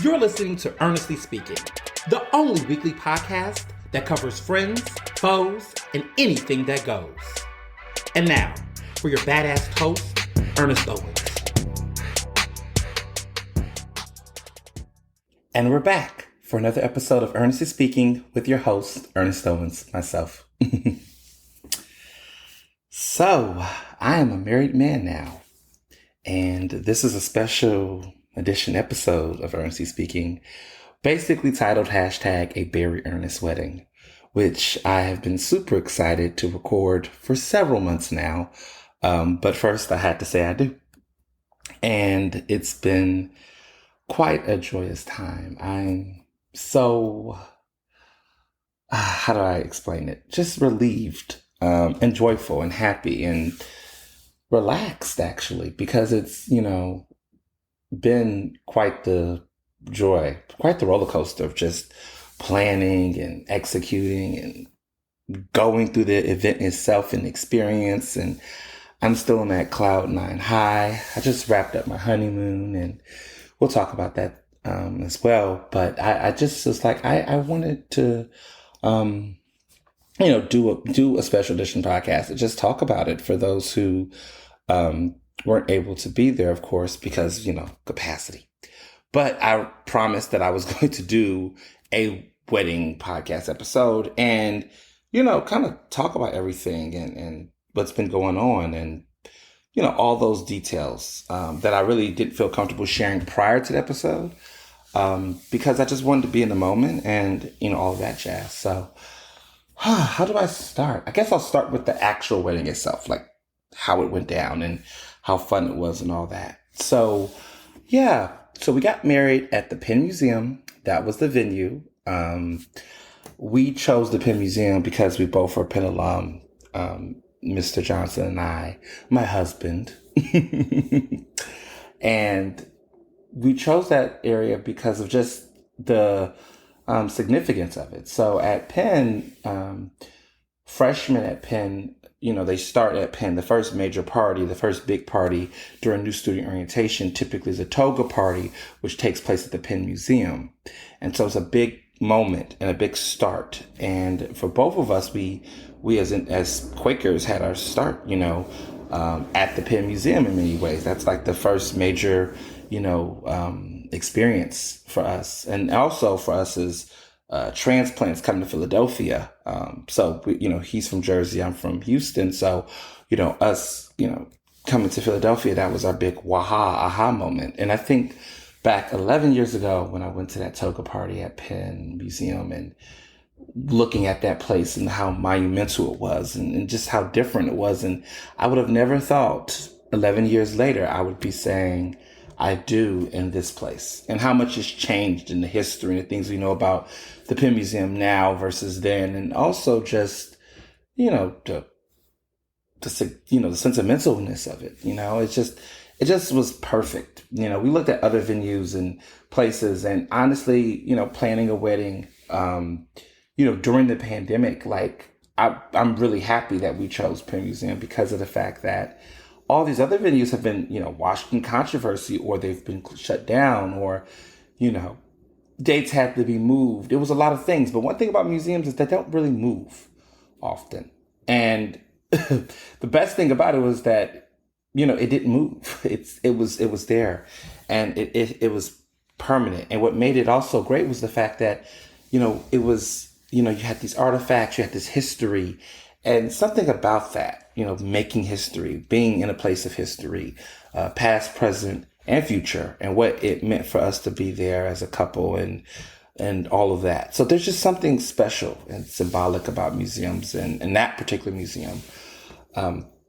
You're listening to Ernestly Speaking, the only weekly podcast that covers friends, foes, and anything that goes. And now, for your badass host, Ernest Owens. And we're back for another episode of Ernestly Speaking with your host, Ernest Owens, myself. So, I am a married man now, and this is a special edition episode of Ernestly Speaking, basically titled hashtag A Very Earnest Wedding, which I have been super excited to record for several months now. But first I had to say I do. And it's been quite a joyous time. I'm so, how do I explain it? Just relieved, and joyful and happy and relaxed actually, because it's, been quite the joy, quite the roller coaster of just planning and executing and going through the event itself and experience. And I'm still on that cloud nine high. I just wrapped up my honeymoon, and we'll talk about that as well. But I just was like, I wanted to, do a special edition podcast and just talk about it for those who weren't able to be there, of course, because, capacity. But I promised that I was going to do a wedding podcast episode and, kind of talk about everything and what's been going on and, all those details that I really didn't feel comfortable sharing prior to the episode because I just wanted to be in the moment and, all of that jazz. So how do I start? I guess I'll start with the actual wedding itself, like how it went down and how fun it was and all that. So, yeah. So we got married at the Penn Museum. That was the venue. We chose the Penn Museum because we both were Penn alum, Mr. Johnson and I, my husband. And we chose that area because of just the significance of it. So at Penn, freshmen at Penn, they start at Penn. The first major party, the first big party during new student orientation typically is a toga party, which takes place at the Penn Museum. And so it's a big moment and a big start. And for both of us, we as Quakers had our start, at the Penn Museum in many ways. That's like the first major, experience for us. And also for us as transplants coming to Philadelphia. So, he's from Jersey, I'm from Houston. So, us, coming to Philadelphia, that was our big aha moment. And I think back 11 years ago when I went to that toga party at Penn Museum and looking at that place and how monumental it was and just how different it was. And I would have never thought 11 years later, I would be saying, I do in this place, and how much has changed in the history and the things we know about the Penn Museum now versus then. And also just, the sentimentalness of it, it just was perfect. We looked at other venues and places and honestly, planning a wedding, during the pandemic, like I'm really happy that we chose Penn Museum because of the fact that all these other venues have been, washed in controversy, or they've been shut down, or, dates had to be moved. It was a lot of things. But one thing about museums is they don't really move often. And the best thing about it was that, it didn't move. It was there, and it was permanent. And what made it also great was the fact that, it was, you had these artifacts, you had this history. And something about that, making history, being in a place of history, past, present, and future, and what it meant for us to be there as a couple and all of that. So there's just something special and symbolic about museums, and that particular museum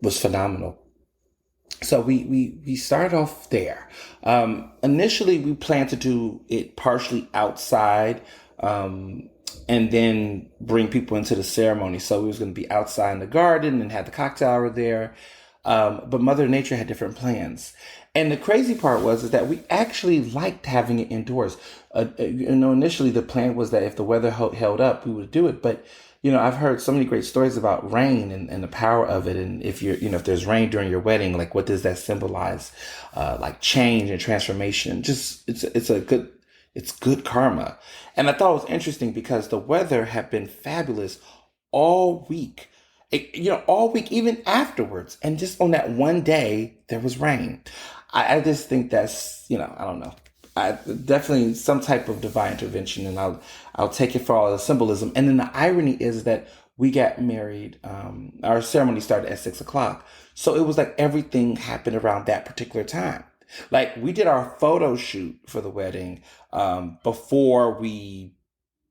was phenomenal. So we started off there. Initially, we planned to do it partially outside, and then bring people into the ceremony. So we was going to be outside in the garden and had the cocktail hour there. But Mother Nature had different plans. And the crazy part is that we actually liked having it indoors. Initially the plan was that if the weather held up, we would do it. But, I've heard so many great stories about rain and the power of it. And if if there's rain during your wedding, like what does that symbolize? Like change and transformation. Just, it's a good, It's good karma. And I thought it was interesting because the weather had been fabulous all week. All week, even afterwards. And just on that one day, there was rain. I just think that's, I don't know. I definitely some type of divine intervention, and I'll take it for all the symbolism. And then the irony is that we got married. Our ceremony started at 6 o'clock, so it was like everything happened around that particular time. Like we did our photo shoot for the wedding before we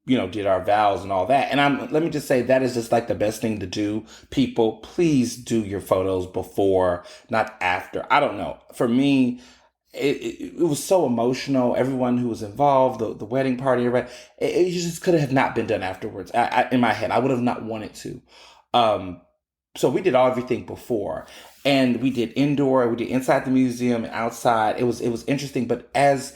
did our vows and all that. And let me just say that is just like the best thing to do. People, please do your photos before, not after. I don't know. For me, it was so emotional. Everyone who was involved, the wedding party, right? It just could have not been done afterwards. In my head, I would have not wanted to. So we did everything before, and we did indoor, we did inside the museum and outside. It was interesting, but as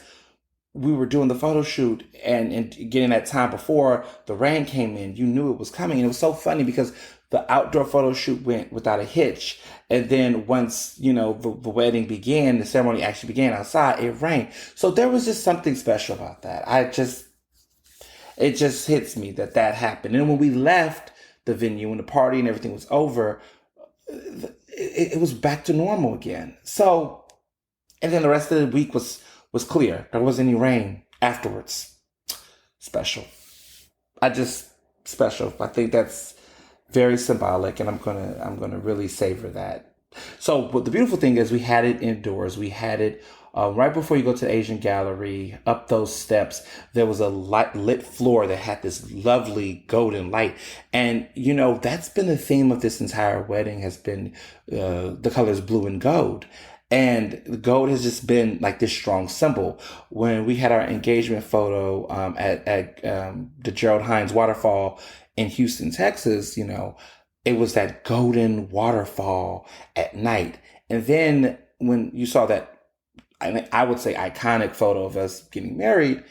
we were doing the photo shoot and getting that time before the rain came in, you knew it was coming. And it was so funny because the outdoor photo shoot went without a hitch. And then once, the wedding began, the ceremony actually began outside, it rained. So there was just something special about that. It just hits me that happened. And when we left the venue and the party and everything was over, it was back to normal again. So, and then the rest of the week was clear. There wasn't any rain afterwards. Special. Special. I think that's very symbolic, and I'm gonna really savor that. So, but the beautiful thing is we had it indoors. We had it right before you go to the Asian Gallery. Up those steps, there was a lit floor that had this lovely golden light, and that's been the theme of this entire wedding has been the colors blue and gold. And the gold has just been like this strong symbol. When we had our engagement photo at the Gerald Hines waterfall in Houston, Texas, it was that golden waterfall at night. And then when you saw that, I would say iconic photo of us getting married,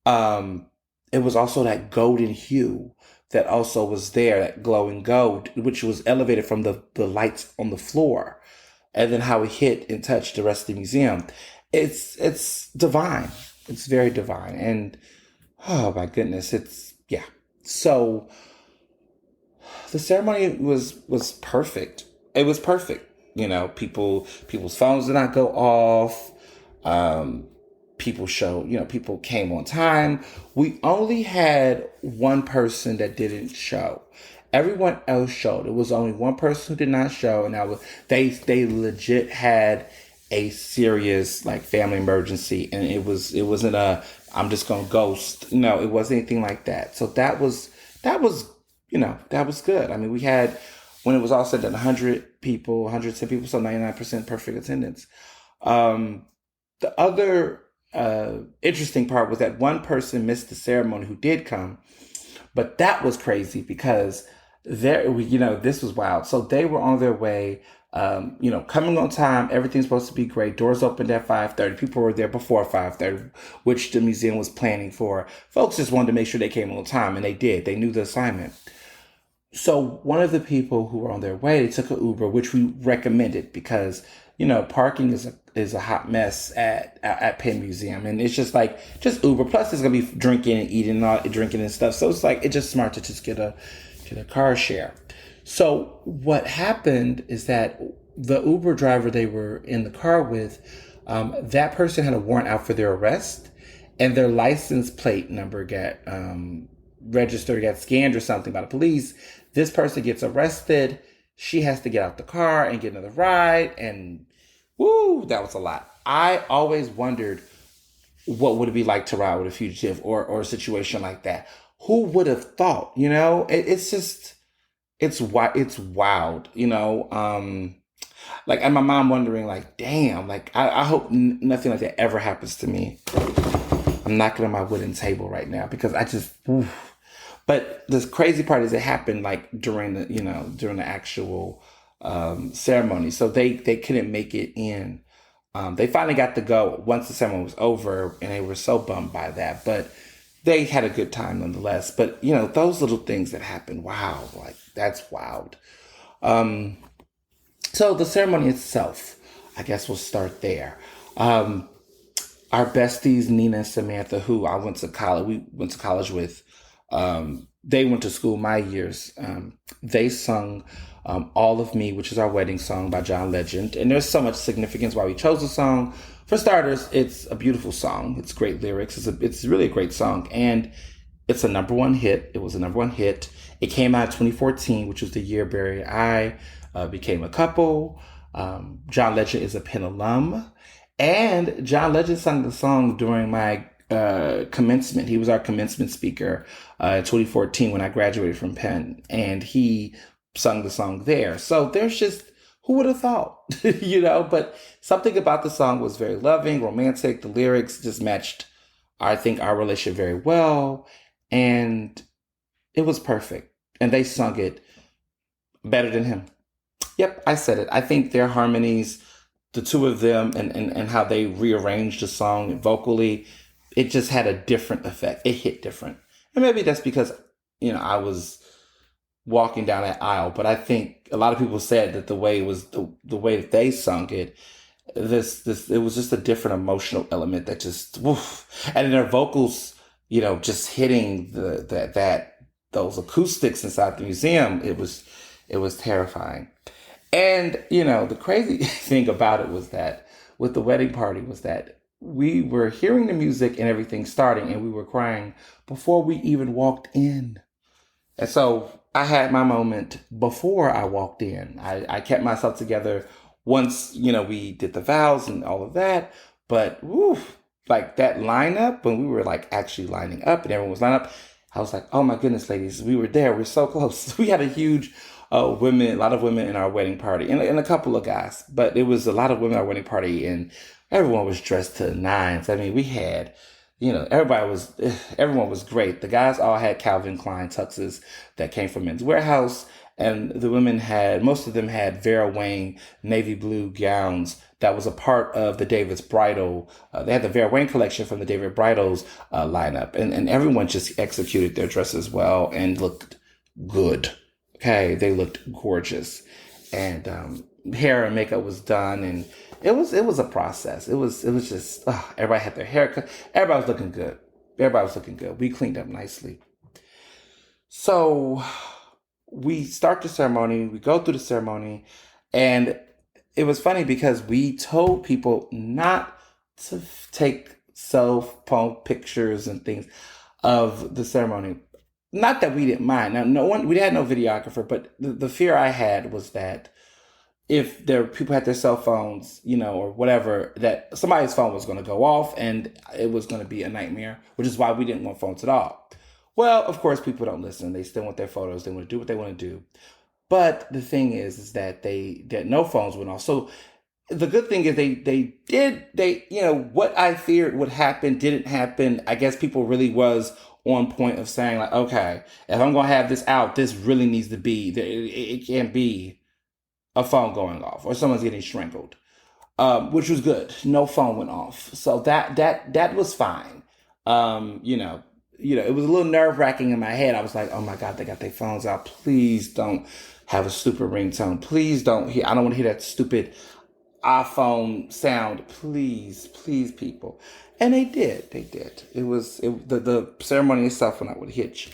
it was also that golden hue that also was there, that glowing gold, which was elevated from the lights on the floor. And then how it hit and touched the rest of the museum. It's divine. It's very divine. And oh my goodness, yeah. So the ceremony was perfect. It was perfect. People's phones did not go off. People came on time. We only had one person that didn't show. Everyone else showed. It was only one person who did not show, and they legit had a serious like family emergency, and it wasn't I'm just gonna ghost. No, it wasn't anything like that. So that was good. I mean, we had, when it was all said, 100 people, 110 people, so 99% perfect attendance. The other interesting part was that one person missed the ceremony who did come, but that was crazy because this was wild. So they were on their way, coming on time. Everything's supposed to be great. Doors opened at 5:30. People were there before 5:30, which the museum was planning for. Folks just wanted to make sure they came on time, and they did. They knew the assignment. So one of the people who were on their way, they took an Uber, which we recommended because, parking is a hot mess at Penn Museum. And it's just Uber. Plus there's going to be drinking and eating and all, drinking and stuff. So it's just smart to just get a car share. So what happened is that the Uber driver they were in the car with, that person had a warrant out for their arrest, and their license plate number got registered, got scanned or something by the police. This person gets arrested. She has to get out the car and get another ride, and that was a lot. I always wondered what would it be like to ride with a fugitive or a situation like that. Who would have thought? It's wild. And my mom wondering, like, damn, like I hope nothing like that ever happens to me. I'm knocking on my wooden table right now because But the crazy part is it happened like during the actual ceremony, so they couldn't make it in. They finally got to go once the ceremony was over, and they were so bummed by that. But they had a good time nonetheless. But those little things that happen, wow, like that's wild. So the ceremony itself, I guess we'll start there. our besties, Nina and Samantha, who we went to college with, they went to school my years. They sung All of Me, which is our wedding song by John Legend. And there's so much significance why we chose the song. For starters, it's a beautiful song. It's great lyrics. It's really a great song. And it's a number one hit. It was a number one hit. It came out in 2014, which was the year Barry and I became a couple. John Legend is a Penn alum. And John Legend sung the song during my commencement. He was our commencement speaker in 2014 when I graduated from Penn. And he sung the song there. So there's just, who would have thought, But something about the song was very loving, romantic. The lyrics just matched, I think, our relationship very well. And it was perfect. And they sung it better than him. Yep, I said it. I think their harmonies, the two of them, and how they rearranged the song vocally, it just had a different effect. It hit different. And maybe that's because, I was walking down that aisle. But I think a lot of people said that the way it was the way that they sung it, it was just a different emotional element that just woof. And in their vocals, just hitting those acoustics inside the museum, it was terrifying. And, the crazy thing about it was that with the wedding party was that we were hearing the music and everything starting and we were crying before we even walked in. And so I had my moment before I walked in. I kept myself together once, we did the vows and all of that. But woo, like that lineup, when we were like actually lining up and everyone was lining up, I was like, oh my goodness, ladies, we were there. We're so close. We had a huge a lot of women in our wedding party and a couple of guys, but it was a lot of women at our wedding party and everyone was dressed to the nines. I mean, we had, everyone was great. The guys all had Calvin Klein tuxes that came from Men's Warehouse. And the women most of them had Vera Wang navy blue gowns that was a part of the David's Bridal. They had the Vera Wang collection from the David Bridal's lineup. And everyone just executed their dresses well and looked good. Okay, they looked gorgeous. And hair and makeup was done. And it was a process. It was just, everybody had their hair cut. Everybody was looking good. We cleaned up nicely. So we start the ceremony, we go through the ceremony, and it was funny because we told people not to take cell phone pictures and things of the ceremony. Not that we didn't mind. Now, we had no videographer, but the fear I had was that if people had their cell phones, or whatever, that somebody's phone was going to go off and it was going to be a nightmare, which is why we didn't want phones at all. Well, of course, people don't listen. They still want their photos. They want to do what they want to do. But the thing is that that no phones went off. So the good thing is what I feared would happen didn't happen. I guess people really was on point of saying like, okay, if I'm going to have this out, this really needs to be, it can't be a phone going off or someone's getting strangled, which was good. No phone went off. So that was fine. It was a little nerve wracking in my head. I was like, oh my God, they got their phones out. Please don't have a stupid ringtone. Please don't I don't want to hear that stupid iPhone sound. Please, people. And they did. The ceremony itself went out with a hitch.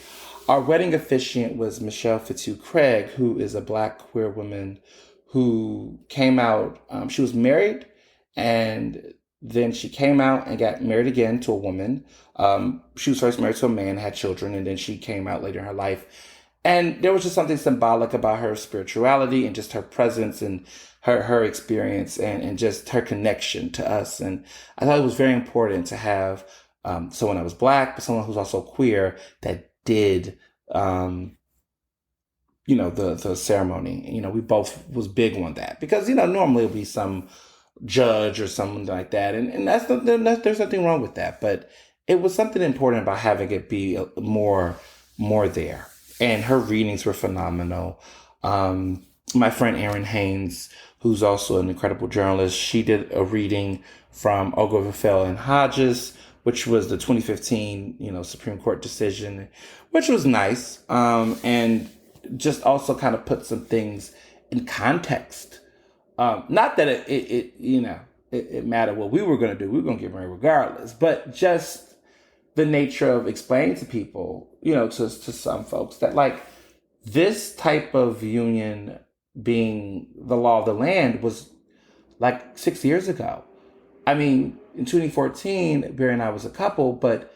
Our wedding officiant was Michelle Fitzhugh Craig, who is a Black queer woman who came out. She was married and then she came out and got married again to a woman. She was first married to a man, had children, and then she came out later in her life. And there was just something symbolic about her spirituality and just her presence and her experience and just her connection to us. And I thought it was very important to have someone that was Black, but someone who's also queer that did, the ceremony. We both was big on that because, normally it'll be some judge or something like that. And there's nothing wrong with that. But it was something important about having it be more there. And her readings were phenomenal. My friend Erin Haynes, who's also an incredible journalist, she did a reading from Obergefell and Hodges, which was the 2015, Supreme Court decision, which was nice. And just also kind of put some things in context. Not that it mattered what we were going to do. We were going to get married regardless. But just the nature of explaining to people, to some folks that like this type of union being the law of the land was like 6 years ago. I mean, in 2014, Barry and I was a couple, but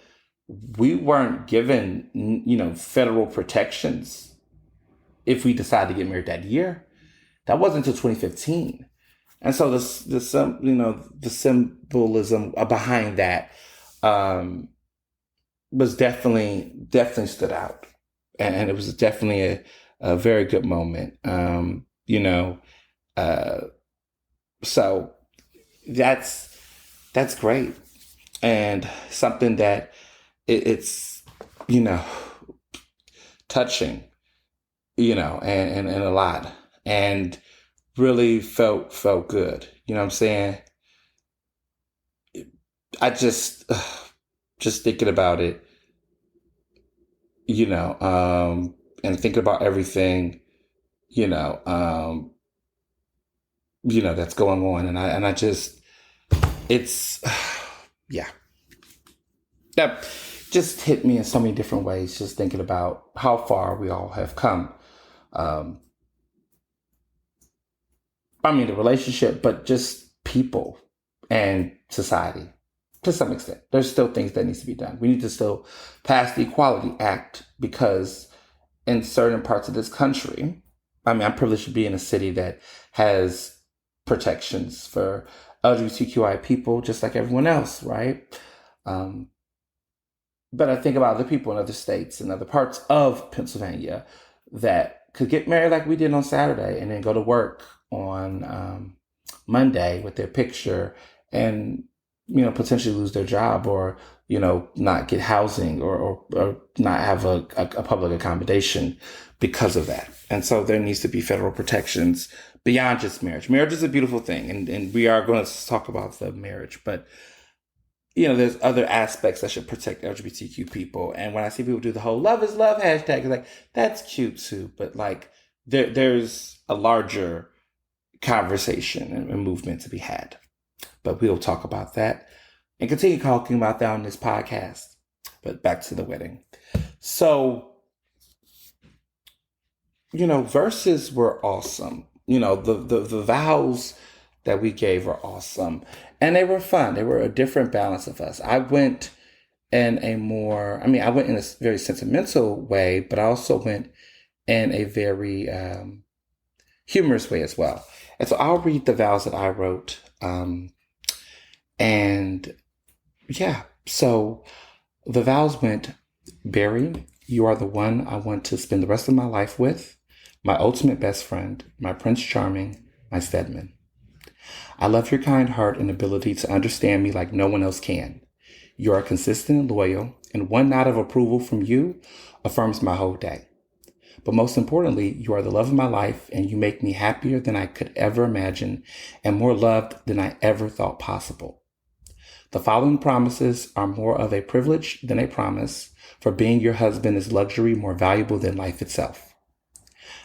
we weren't given, federal protections if we decided to get married that year. That wasn't until 2015. And so the symbolism behind that was definitely stood out. And it was definitely a very good moment. So that's great. And something that it's, touching, and a lot, and really felt good. You know what I'm saying? I just thinking about it, and thinking about everything, that's going on. And I just, it's, yeah, that just hit me in so many different ways, just thinking about how far we all have come. The relationship, but just people and society to some extent. There's still things that needs to be done. We need to still pass the Equality Act because in certain parts of this country, I'm privileged to be in a city that has protections for LGBTQI people, just like everyone else, right? But I think about other people in other states and other parts of Pennsylvania that could get married like we did on Saturday and then go to work on Monday with their picture and, potentially lose their job or, not get housing or not have a public accommodation because of that. And so there needs to be federal protections beyond just marriage. Marriage is a beautiful thing. And we are going to talk about the marriage, but there's other aspects that should protect LGBTQ people. And when I see people do the whole love is love hashtag, it's like, that's cute too. But like there's a larger conversation and movement to be had. But we'll talk about that and continue talking about that on this podcast. But back to the wedding. So, verses were awesome. The vows that we gave were awesome. And they were fun. They were a different balance of us. I went in a very sentimental way, but I also went in a very humorous way as well. And so I'll read the vows that I wrote. So the vows went, Barry, you are the one I want to spend the rest of my life with, my ultimate best friend, my Prince Charming, my Stedman. I love your kind heart and ability to understand me like no one else can. You are consistent and loyal, and one nod of approval from you affirms my whole day. But most importantly, you are the love of my life, and you make me happier than I could ever imagine and more loved than I ever thought possible. The following promises are more of a privilege than a promise, for being your husband is luxury more valuable than life itself.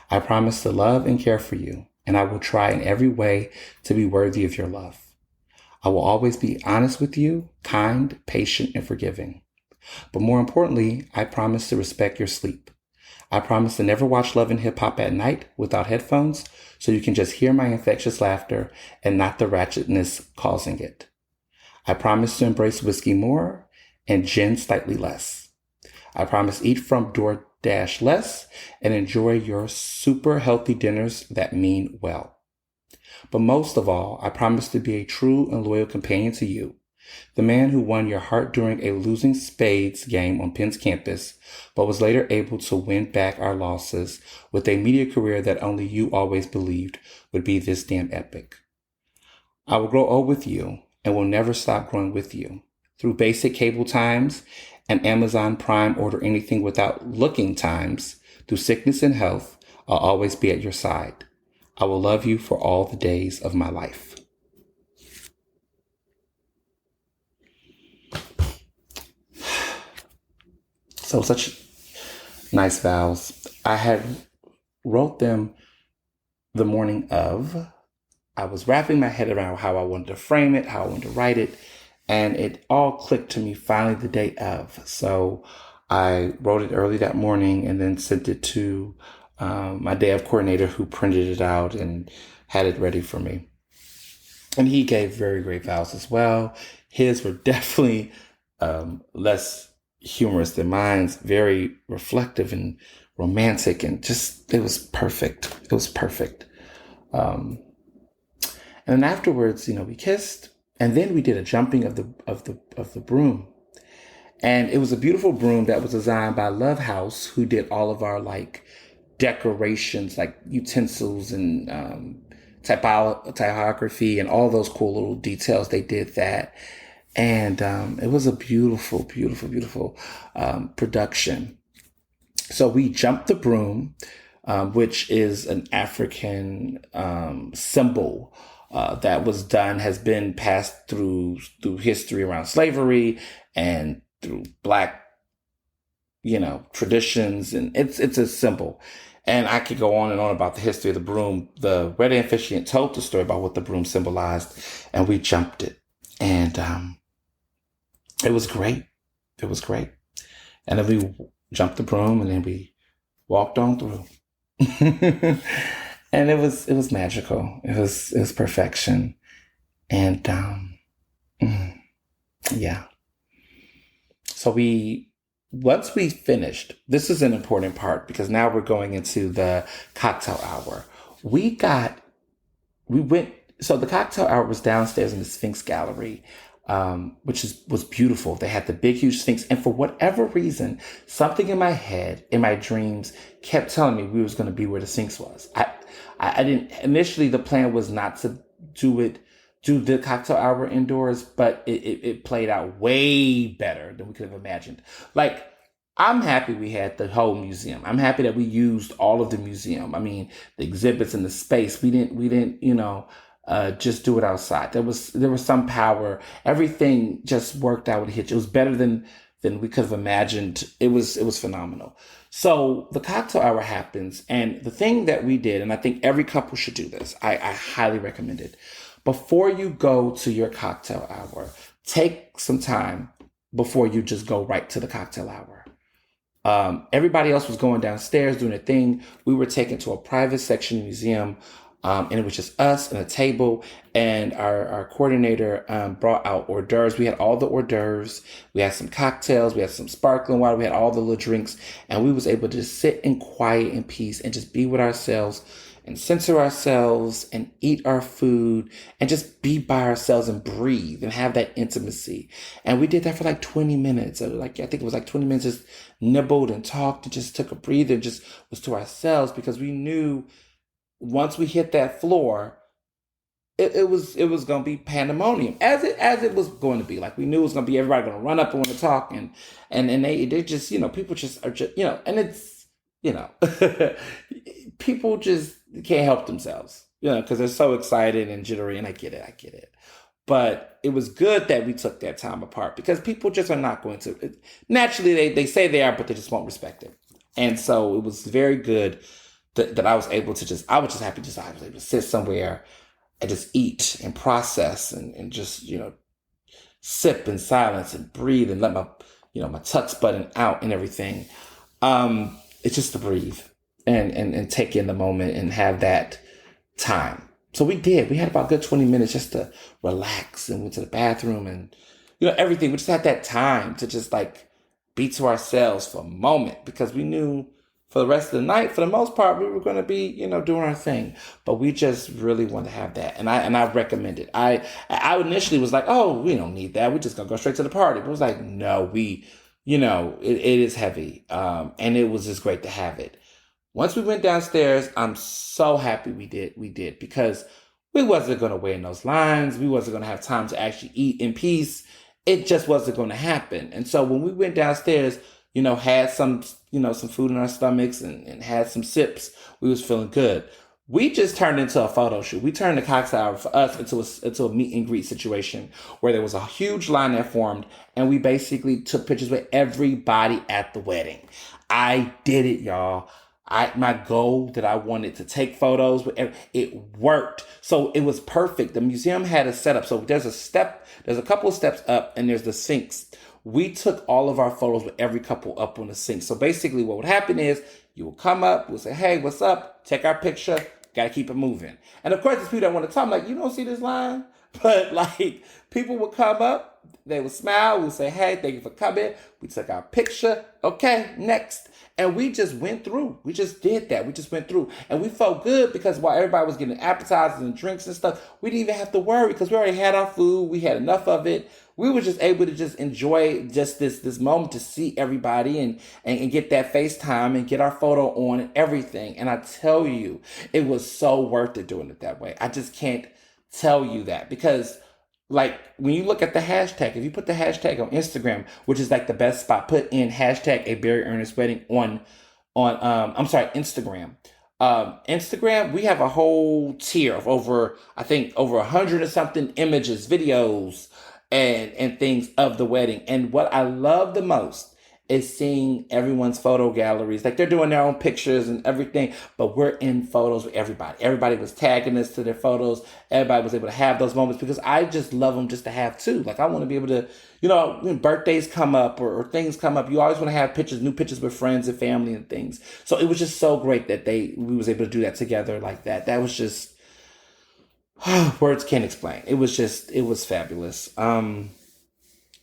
I promise to love and care for you, and I will try in every way to be worthy of your love. I will always be honest with you, kind, patient, and forgiving. But more importantly, I promise to respect your sleep. I promise to never watch Love and Hip Hop at night without headphones so you can just hear my infectious laughter and not the ratchetness causing it. I promise to embrace whiskey more and gin slightly less. I promise eat from DoorDash less and enjoy your super healthy dinners that mean well. But most of all, I promise to be a true and loyal companion to you, the man who won your heart during a losing spades game on Penn's campus, but was later able to win back our losses with a media career that only you always believed would be this damn epic. I will grow old with you and will never stop growing with you. Through basic cable times and Amazon Prime order anything without looking times, through sickness and health, I'll always be at your side. I will love you for all the days of my life. So such nice vows. I had wrote them the morning of I was wrapping my head around how I wanted to frame it, how I wanted to write it, and it all clicked to me finally the day of. So I wrote it early that morning and then sent it to my day of coordinator, who printed it out and had it ready for me. And he gave very great vows as well. His were definitely less humorous than mine's, very reflective and romantic, and just, it was perfect. It was perfect. Um, and then afterwards, we kissed, and then we did a jumping of the broom. And it was a beautiful broom that was designed by Love House, who did all of our like decorations, like utensils and typography and all those cool little details. They did that. And it was a beautiful, beautiful, beautiful production. So we jumped the broom, which is an African symbol that has been passed through history around slavery and through Black, traditions, and it's a symbol. And I could go on and on about the history of the broom. The wedding officiant told the story about what the broom symbolized, and we jumped it, and it was great. It was great. And then we jumped the broom, and then we walked on through. And it was magical. It was perfection. And yeah. So once we finished, this is an important part because now we're going into the cocktail hour. So the cocktail hour was downstairs in the Sphinx Gallery, which was beautiful. They had the big, huge Sphinx. And for whatever reason, something in my head, in my dreams, kept telling me we was going to be where the Sphinx was. I didn't, initially the plan was not to do the cocktail hour indoors, but it played out way better than we could have imagined. Like, I'm happy we had the whole museum. I'm happy that we used all of the museum. I mean, the exhibits and the space. We didn't, just do it outside. There was some power. Everything just worked out with a hitch. It was better than we could have imagined. It was phenomenal. So the cocktail hour happens, and the thing that we did, and I think every couple should do this. I highly recommend it. Before you go to your cocktail hour, take some time before you just go right to the cocktail hour. Everybody else was going downstairs doing their thing. We were taken to a private section of the museum, and it was just us and a table, and our coordinator brought out hors d'oeuvres. We had all the hors d'oeuvres. We had some cocktails. We had some sparkling water. We had all the little drinks, and we was able to just sit in quiet and peace and just be with ourselves and censor ourselves and eat our food and just be by ourselves and breathe and have that intimacy. And we did that for like 20 minutes. I think it was like 20 minutes, just nibbled and talked and just took a breather and just was to ourselves, because we knew once we hit that floor, it was going to be pandemonium, as it was going to be. Like, we knew it was going to be everybody going to run up and want to talk, and they just, people just are just, and it's, people just can't help themselves, because they're so excited and jittery, and I get it. But it was good that we took that time apart, because people just are not going to, naturally they say they are, but they just won't respect it. And so it was very good that I was able to I was just happy I was able to sit somewhere and just eat and process and just, sip in silence and breathe and let my, my tucks button out and everything. It's just to breathe and take in the moment and have that time. So we had about a good 20 minutes just to relax, and went to the bathroom and, everything. We just had that time to just like be to ourselves for a moment, because we knew for the rest of the night, for the most part, we were going to be, doing our thing. But we just really want to have that. And I recommend it. I initially was like, oh, we don't need that. We're just going to go straight to the party. But it was like, no, it is heavy. And it was just great to have it. Once we went downstairs, I'm so happy we did, because we wasn't going to wait in those lines. We wasn't going to have time to actually eat in peace. It just wasn't going to happen. And so when we went downstairs, had some food in our stomachs and had some sips, we was feeling good. We just turned into a photo shoot. We turned the cocktail hour for us into a meet and greet situation, where there was a huge line that formed, and we basically took pictures with everybody at the wedding. I did it, y'all. my goal that I wanted to take photos with it worked. So it was perfect. The museum had a setup. So there's a couple of steps up and there's the sinks. We took all of our photos with every couple up on the sink. So basically what would happen is you will come up, we'll say, hey, what's up? Take our picture. Got to keep it moving. And of course, there's people that want to talk. I'm like, you don't see this line? But like, people would come up, they would smile, we'd say, hey, thank you for coming. We took our picture. Okay, next. And we just went through. We just did that. We just went through. And we felt good because while everybody was getting appetizers and drinks and stuff, we didn't even have to worry because we already had our food. We had enough of it. We were just able to just enjoy just this moment to see everybody and get that FaceTime and get our photo on and everything. And I tell you, it was so worth it doing it that way. I just can't tell you that because like when you look at the hashtag, if you put the hashtag on Instagram, which is like the best spot, put in hashtag a Barry Ernest wedding on Instagram. Instagram, we have a whole tier of over 100 or something images, videos, and things of the wedding. And what I love the most is seeing everyone's photo galleries. Like they're doing their own pictures and everything, but we're in photos with everybody. Everybody was tagging us to their photos. Everybody was able to have those moments because I just love them just to have too. Like I want to be able to, when birthdays come up or things come up, you always want to have new pictures with friends and family and things. So it was just so great that we was able to do that together like that. That was just, words can't explain. It was fabulous.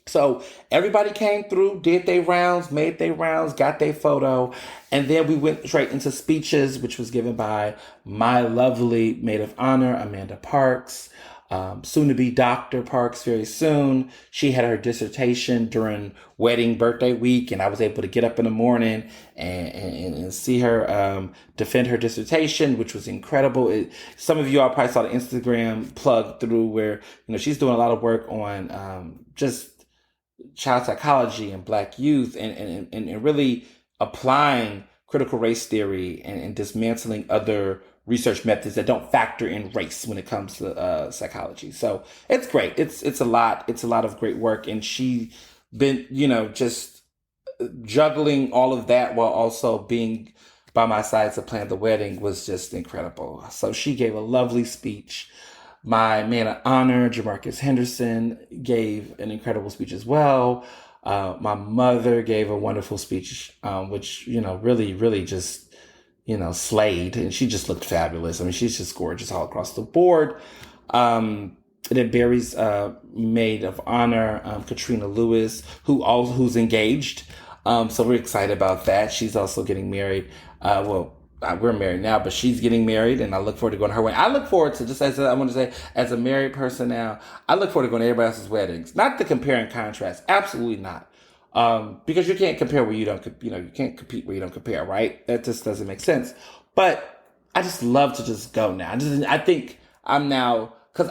So everybody came through, did their rounds, made their rounds, got their photo. And then we went straight into speeches, which was given by my lovely maid of honor, Amanda Parks, soon to be Dr. Parks very soon. She had her dissertation during wedding birthday week, and I was able to get up in the morning and see her defend her dissertation, which was incredible. Some of you all probably saw the Instagram plug through where, she's doing a lot of work on just child psychology and Black youth and really applying critical race theory and dismantling other research methods that don't factor in race when it comes to psychology. So it's great. It's a lot of great work. And she been, just juggling all of that while also being by my side to plan the wedding was just incredible. So she gave a lovely speech. My man of honor, Jamarcus Henderson, gave an incredible speech as well. My mother gave a wonderful speech, which, really, really just, slayed. And she just looked fabulous. I mean, she's just gorgeous all across the board. Then Barry's maid of honor, Katrina Lewis, who's engaged. So we're excited about that. She's also getting married. We're married now, but she's getting married, and I look forward to going to her wedding. I look forward to, as a married person now, I look forward to going to everybody else's weddings. Not to compare and contrast, absolutely not, because you can't compare where you don't, you can't compete where you don't compare, right? That just doesn't make sense. But I just love to just go now. I think I'm now because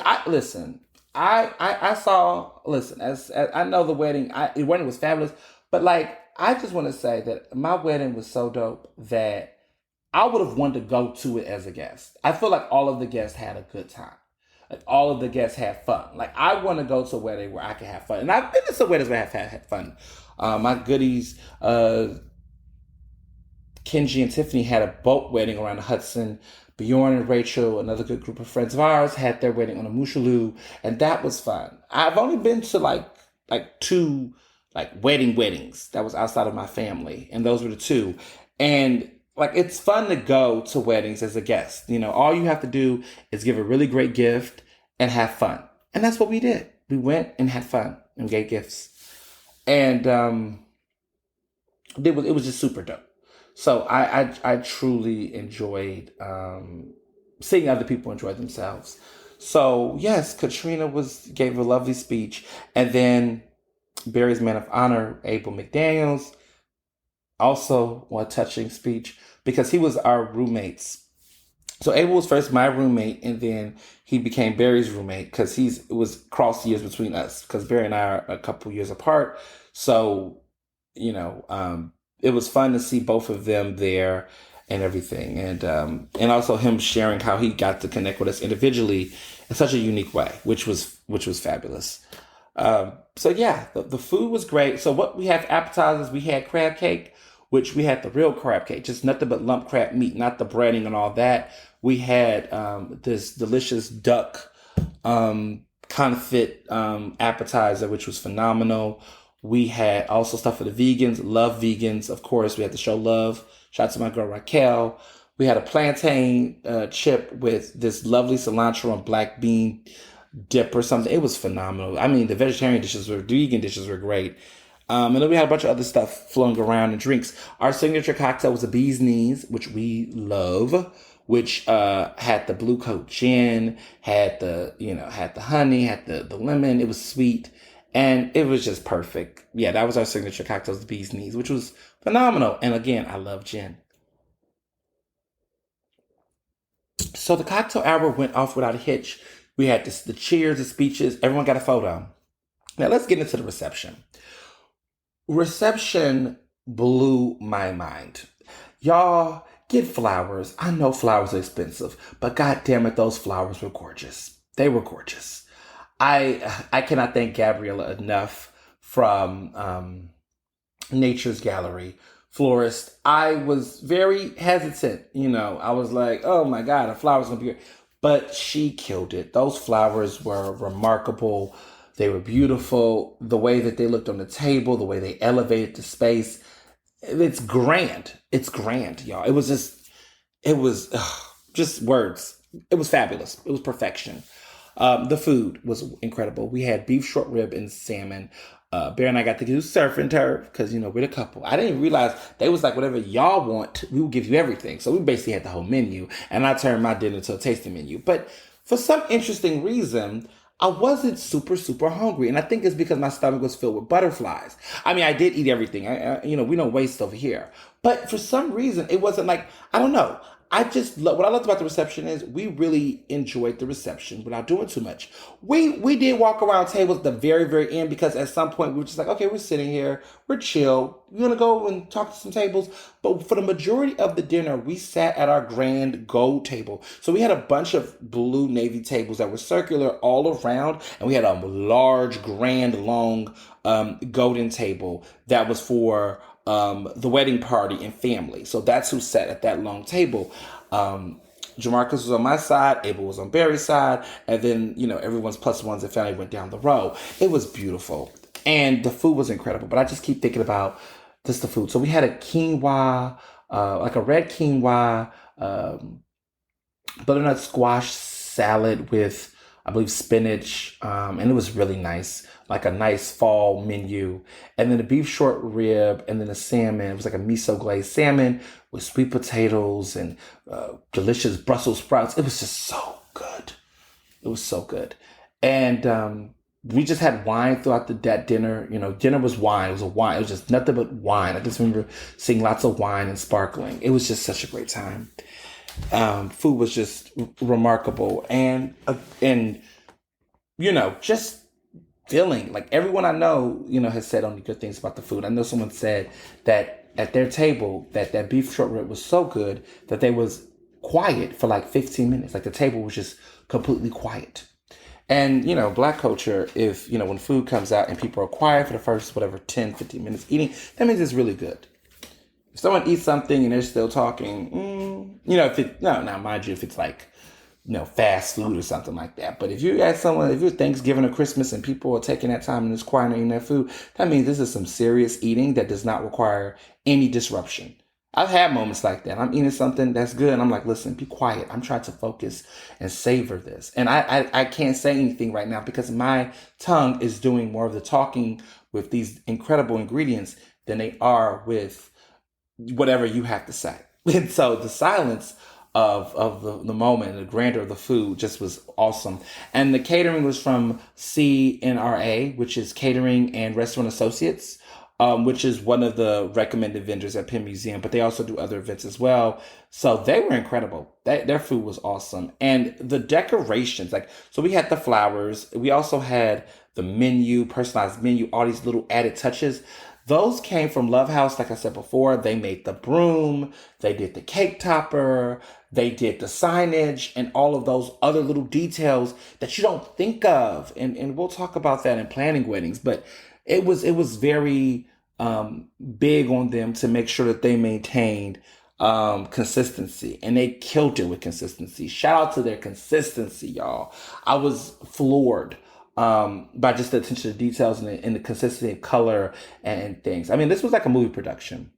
I saw as I know the wedding was fabulous, but like I just want to say that my wedding was so dope that I would have wanted to go to it as a guest. I feel like all of the guests had a good time. Like all of the guests had fun. Like I want to go to a wedding where I can have fun. And I've been to some weddings where I've had fun. My goodies, Kenji and Tiffany had a boat wedding around the Hudson. Bjorn and Rachel, another good group of friends of ours, had their wedding on a Mushaloo, and that was fun. I've only been to like two weddings that was outside of my family, and those were the two. And like, it's fun to go to weddings as a guest. All you have to do is give a really great gift and have fun. And that's what we did. We went and had fun and gave gifts. And it was just super dope. So I truly enjoyed seeing other people enjoy themselves. So yes, Katrina gave a lovely speech. And then Barry's man of honor, Abel McDaniels, also a touching speech because he was our roommates. So Abel was first my roommate, and then he became Barry's roommate because it was cross years between us because Barry and I are a couple years apart. So, it was fun to see both of them there and everything. And also him sharing how he got to connect with us individually in such a unique way, which was fabulous. So yeah, the food was great. So what we have appetizers, we had crab cake, which we had the real crab cake, just nothing but lump crab meat, not the breading and all that. We had this delicious duck confit appetizer, which was phenomenal. We had also stuff for the vegans, love vegans, of course. We had to show love. Shout out to my girl Raquel. We had a plantain chip with this lovely cilantro and black bean dip or something. It was phenomenal. I mean, the vegan dishes were great. And then we had a bunch of other stuff flowing around and drinks. Our signature cocktail was a bee's knees, which we love, which had the blue coat gin, had had the honey, had the lemon. It was sweet. And it was just perfect. Yeah, that was our signature cocktail, the bee's knees, which was phenomenal. And again, I love gin. So the cocktail hour went off without a hitch. We had the cheers, the speeches. Everyone got a photo. Now let's get into the reception. Reception blew my mind. Y'all get flowers. I know flowers are expensive, but god damn it, those flowers were gorgeous. They were gorgeous. I cannot thank Gabriella enough from Nature's Gallery florist. I was very hesitant, I was like, oh my God, a flower's gonna be great. But she killed it. Those flowers were remarkable. They were beautiful. The way that they looked on the table, the way they elevated the space. It's grand. It's grand, y'all. It was just words. It was fabulous. It was perfection. The food was incredible. We had beef short rib and salmon. Bear and I got to do surf and turf because, we're the couple. I didn't realize they was like, whatever y'all want, we will give you everything. So we basically had the whole menu, and I turned my dinner to a tasting menu. But for some interesting reason, I wasn't super, super hungry. And I think it's because my stomach was filled with butterflies. I mean, I did eat everything. We don't waste over here. But for some reason, it wasn't like, I don't know. What I loved about the reception is we really enjoyed the reception without doing too much. We did walk around tables at the very, very end because at some point we were just like, okay, we're sitting here, we're chill. We're going to go and talk to some tables. But for the majority of the dinner, we sat at our grand gold table. So we had a bunch of blue navy tables that were circular all around. And we had a large, grand, long golden table that was for the wedding party and family. So that's who sat at that long table. Jamarcus was on my side, Abel was on Barry's side, and then, everyone's plus ones and family went down the row. It was beautiful. And the food was incredible, but I just keep thinking about just the food. So we had a quinoa, like a red quinoa, butternut squash salad with, I believe, spinach, and it was really nice, like a nice fall menu. And then the beef short rib, and then the salmon. It was like a miso glazed salmon with sweet potatoes and delicious Brussels sprouts. It was just so good. It was so good. And we just had wine throughout that dinner. Dinner was wine. It was a wine. It was just nothing but wine. I just remember seeing lots of wine and sparkling. It was just such a great time. Food was just remarkable, and just feeling like everyone I know, has said only good things about the food. I know someone said that at their table that beef short rib was so good that they was quiet for like 15 minutes. Like the table was just completely quiet. And, Black culture, if, when food comes out and people are quiet for the first, 10, 15 minutes eating, that means it's really good. If someone eats something and they're still talking, now mind you, if it's like, fast food or something like that. But if you're Thanksgiving or Christmas and people are taking that time and it's quiet and eating their food, that means this is some serious eating that does not require any disruption. I've had moments like that. I'm eating something that's good and I'm like, listen, be quiet. I'm trying to focus and savor this. And I can't say anything right now because my tongue is doing more of the talking with these incredible ingredients than they are with whatever you have to say. And so the silence of the moment, the grandeur of the food just was awesome. And the catering was from CNRA, which is Catering and Restaurant Associates, which is one of the recommended vendors at Penn Museum, but they also do other events as well. So they were incredible. Their food was awesome. And the decorations, so we had the flowers. We also had the menu, personalized menu, all these little added touches. Those came from Love House, like I said before. They made the broom, they did the cake topper, they did the signage, and all of those other little details that you don't think of. And we'll talk about that in planning weddings. But it was very big on them to make sure that they maintained consistency, and they killed it with consistency. Shout out to their consistency, y'all. I was floored by just the attention to details and the consistency of color and things. I mean, this was like a movie production.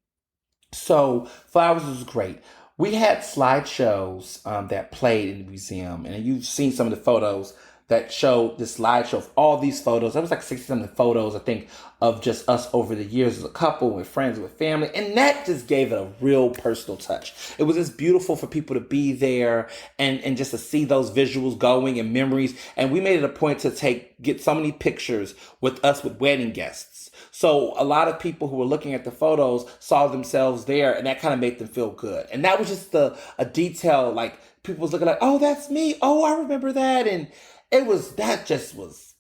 So Flowers was great. We had slideshows that played in the museum, and you've seen some of the photos that showed the slideshow of all these photos. There was like 60 something photos, I think, of just us over the years as a couple, with friends, with family, and that just gave it a real personal touch. It was just beautiful for people to be there and just to see those visuals going and memories. And we made it a point to get so many pictures with us with wedding guests. So a lot of people who were looking at the photos saw themselves there, and that kind of made them feel good. And that was just a detail, like people was looking like, oh, that's me. Oh, I remember that. And that just was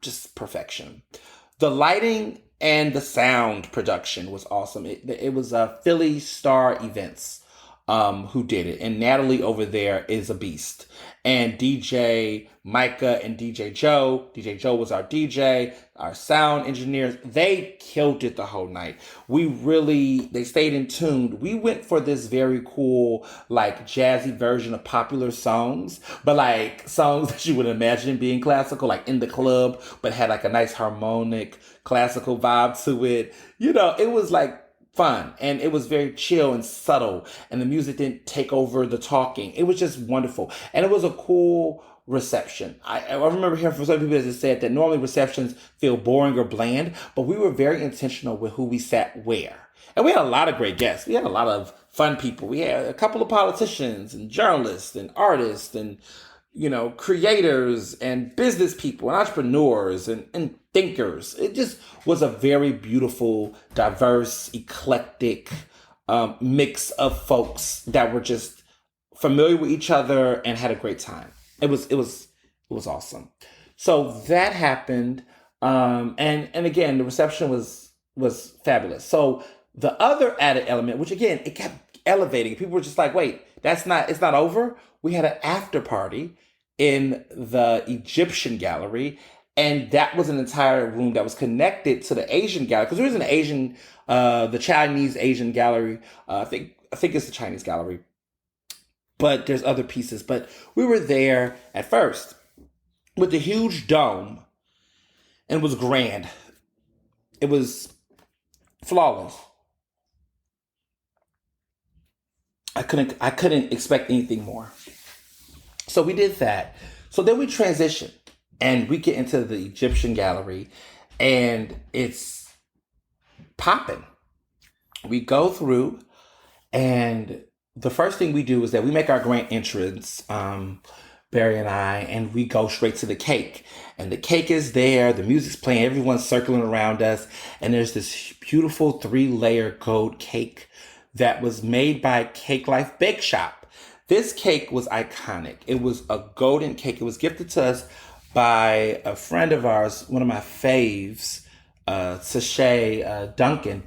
just perfection. The lighting and the sound production was awesome. It was Philly Star Events who did it. And Natalie over there is a beast. And DJ Micah and DJ Joe. DJ Joe was our DJ, our sound engineers. They killed it the whole night. They stayed in tune. We went for this very cool, like jazzy version of popular songs, but like songs that you would imagine being classical, like in the club, but had like a nice harmonic classical vibe to it. It was like fun, and it was very chill and subtle, and the music didn't take over the talking. It was just wonderful, and it was a cool reception. I remember hearing from some people that said that normally receptions feel boring or bland, but we were very intentional with who we sat where. And we had a lot of great guests. We had a lot of fun people. We had a couple of politicians and journalists and artists and creators and business people and entrepreneurs and thinkers. It just was a very beautiful, diverse, eclectic mix of folks that were just familiar with each other and had a great time. It was awesome. So that happened, and again, the reception was fabulous. So the other added element, which again, it kept elevating. People were just like, "Wait, it's not over." We had an after party in the Egyptian gallery, and that was an entire room that was connected to the Asian gallery, because there was the Chinese Asian gallery. I think it's the Chinese gallery, but there's other pieces. But we were there at first with the huge dome, and it was grand. It was flawless. I couldn't expect anything more. So we did that. So then we transitioned and we get into the Egyptian gallery, and it's popping. We go through, and the first thing we do is that we make our grand entrance, Barry and I, and we go straight to the cake. And the cake is there, the music's playing, everyone's circling around us, and there's this beautiful 3-layer gold cake that was made by Cake Life Bake Shop. This cake was iconic. It was a golden cake. It was gifted to us by a friend of ours, one of my faves, Sashay Duncan,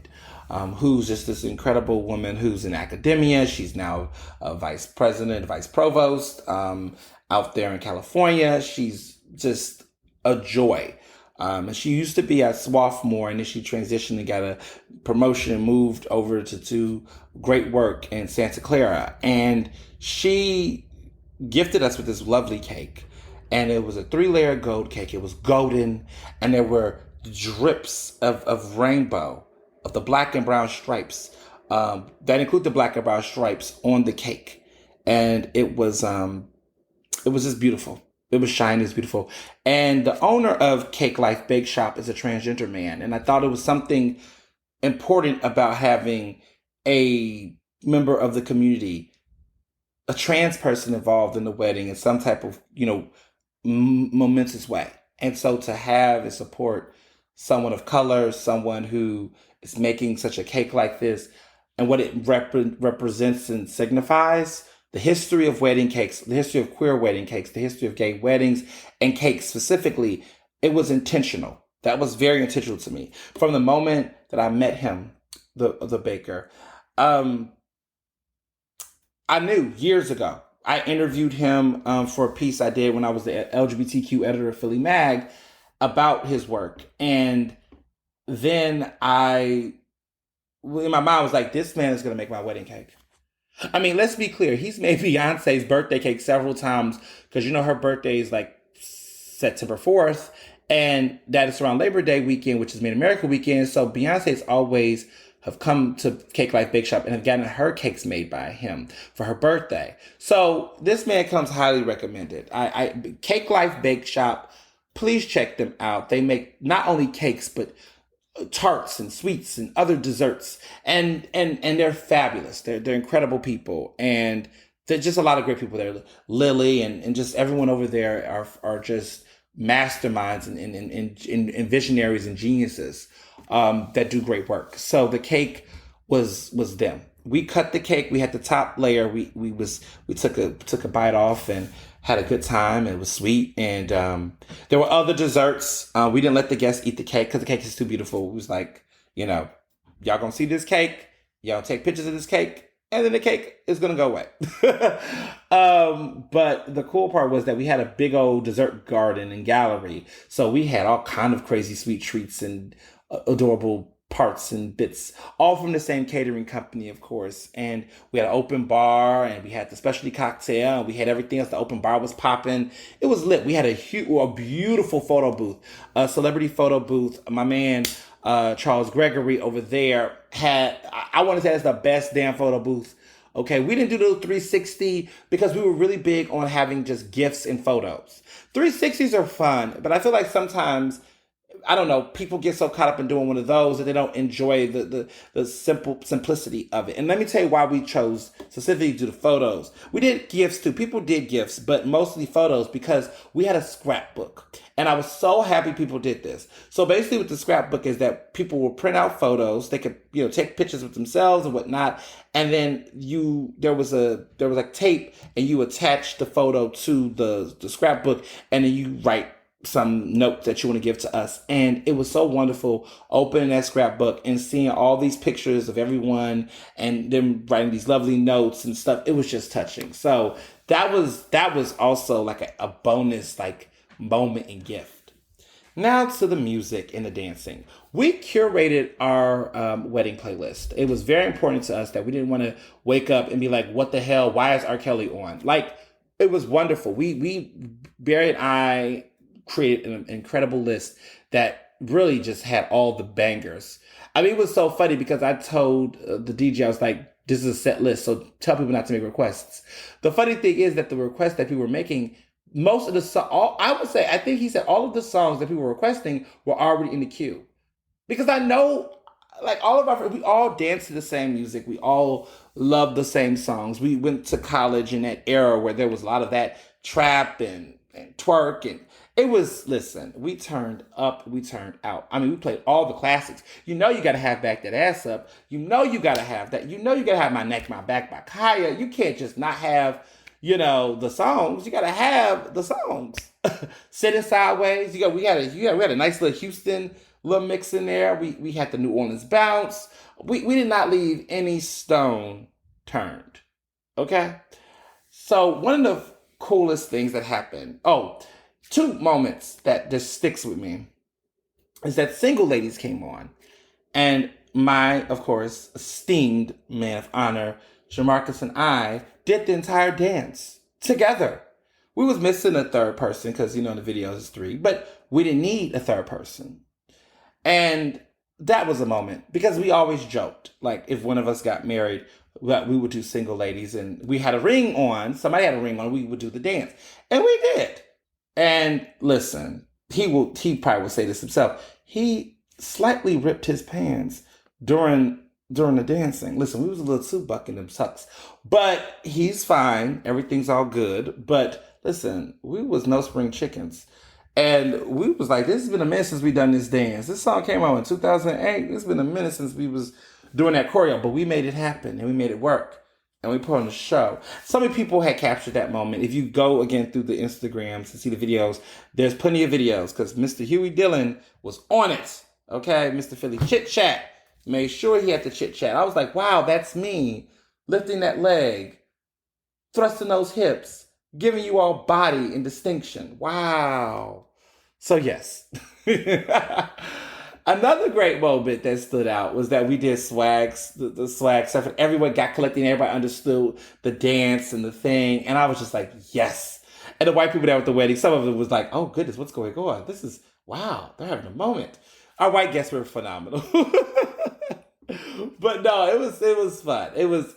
who's just this incredible woman who's in academia. She's now a vice president, vice provost out there in California. She's just a joy. And she used to be at Swarthmore, and then she transitioned and got a promotion and moved over to do great work in Santa Clara. And she gifted us with this lovely cake. And it was a 3-layer gold cake. It was golden, and there were drips of rainbow, of the black and brown stripes, that include the black and brown stripes on the cake. And it was just beautiful. It was shiny, it was beautiful. And the owner of Cake Life Bake Shop is a transgender man. And I thought it was something important about having a member of the community, a trans person involved in the wedding in some type of, momentous way. And so to have and support someone of color, someone who is making such a cake like this, and what it represents and signifies, the history of wedding cakes, the history of queer wedding cakes, the history of gay weddings and cakes specifically, it was intentional. That was very intentional to me. From the moment that I met him, the baker, I knew years ago. I interviewed him for a piece I did when I was the LGBTQ editor of Philly Mag about his work. And then in my mind was like, this man is going to make my wedding cake. I mean, let's be clear. He's made Beyonce's birthday cake several times because her birthday is like September 4th, and that is around Labor Day weekend, which is Made in America weekend. So Beyonce's always have come to Cake Life Bake Shop and have gotten her cakes made by him for her birthday. So this man comes highly recommended. Cake Life Bake Shop, please check them out. They make not only cakes, but tarts and sweets and other desserts, and they're fabulous. They're incredible people, and there's just a lot of great people there. Lily and just everyone over there are just masterminds and visionaries and geniuses that do great work. So the cake was them. We cut the cake. We had the top layer. We took a bite off and had a good time. It was sweet, and there were other desserts. We didn't let the guests eat the cake because the cake is too beautiful. It was like, y'all gonna see this cake, y'all take pictures of this cake, and then the cake is gonna go away. But the cool part was that we had a big old dessert garden and gallery, so we had all kind of crazy sweet treats and adorable parts and bits, all from the same catering company, of course. And we had an open bar, and we had the specialty cocktail, and we had everything else. The open bar was popping. It was lit. We had a beautiful photo booth, a celebrity photo booth. My man, Charles Gregory over there I want to say that's the best damn photo booth. Okay, we didn't do the 360 because we were really big on having just gifts and photos. 360s are fun, but I feel like sometimes, I don't know, people get so caught up in doing one of those that they don't enjoy the simplicity of it. And let me tell you why we chose specifically to do the photos. We did gifts too. People did gifts, but mostly photos because we had a scrapbook. And I was so happy people did this. So basically what the scrapbook is that people will print out photos. They could, take pictures with themselves and whatnot. And then there was like tape, and you attach the photo to the scrapbook, and then you write some note that you want to give to us. And it was so wonderful opening that scrapbook and seeing all these pictures of everyone and them writing these lovely notes and stuff. It was just touching. So that was also like a bonus like moment and gift. Now to the music and the dancing. We curated our wedding playlist. It was very important to us that we didn't want to wake up and be like, what the hell? Why is R. Kelly on? Like, it was wonderful. Barry and I created an incredible list that really just had all the bangers. I mean, it was so funny because I told the DJ, I was like, this is a set list, so tell people not to make requests. The funny thing is that the requests that people were making, most of I think he said all of the songs that people were requesting were already in the queue. Because I know, like, all of our friends, we all dance to the same music. We all love the same songs. We went to college in that era where there was a lot of that trap and twerk, and it was, listen, we turned up, we turned out. I mean, we played all the classics. You got to have Back That Ass Up. You got to have that. You got to have My Neck, My Back by Kaya. You can't just not have, the songs. You got to have the songs. Sitting Sideways. We had a nice little Houston little mix in there. We had the New Orleans bounce. We did not leave any stone turned. Okay? So one of the coolest things that happened, two moments that just sticks with me, is that Single Ladies came on, and my, of course, esteemed man of honor, Jamarcus, and I did the entire dance together. We was missing a third person because, in the videos it's three, but we didn't need a third person. And that was a moment because we always joked, like, if one of us got married, we would do Single Ladies, and we had a ring on, somebody had a ring on, we would do the dance. And we did. And listen, he probably would say this himself. He slightly ripped his pants during the dancing. Listen, we was a little too buck in them tucks, but he's fine. Everything's all good. But listen, we was no spring chickens. And we was like, this has been a minute since we done this dance. This song came out in 2008. It's been a minute since we was doing that choreo, but we made it happen and we made it work. And we put on a show. So many people had captured that moment. If you go again through the Instagrams and see the videos, there's plenty of videos because Mr. Huey Dillon was on it. Okay, Mr. Philly Chit Chat made sure he had the chit chat. I was like, wow, that's me lifting that leg, thrusting those hips, giving you all body and distinction. Wow. So yes. Another great moment that stood out was that we did swags, the swag stuff, and everyone got collected and everybody understood the dance and the thing. And I was just like, yes. And the white people there at the wedding, some of them was like, oh goodness, what's going on? This is, wow, they're having a moment. Our white guests were phenomenal. But no, it was fun. It was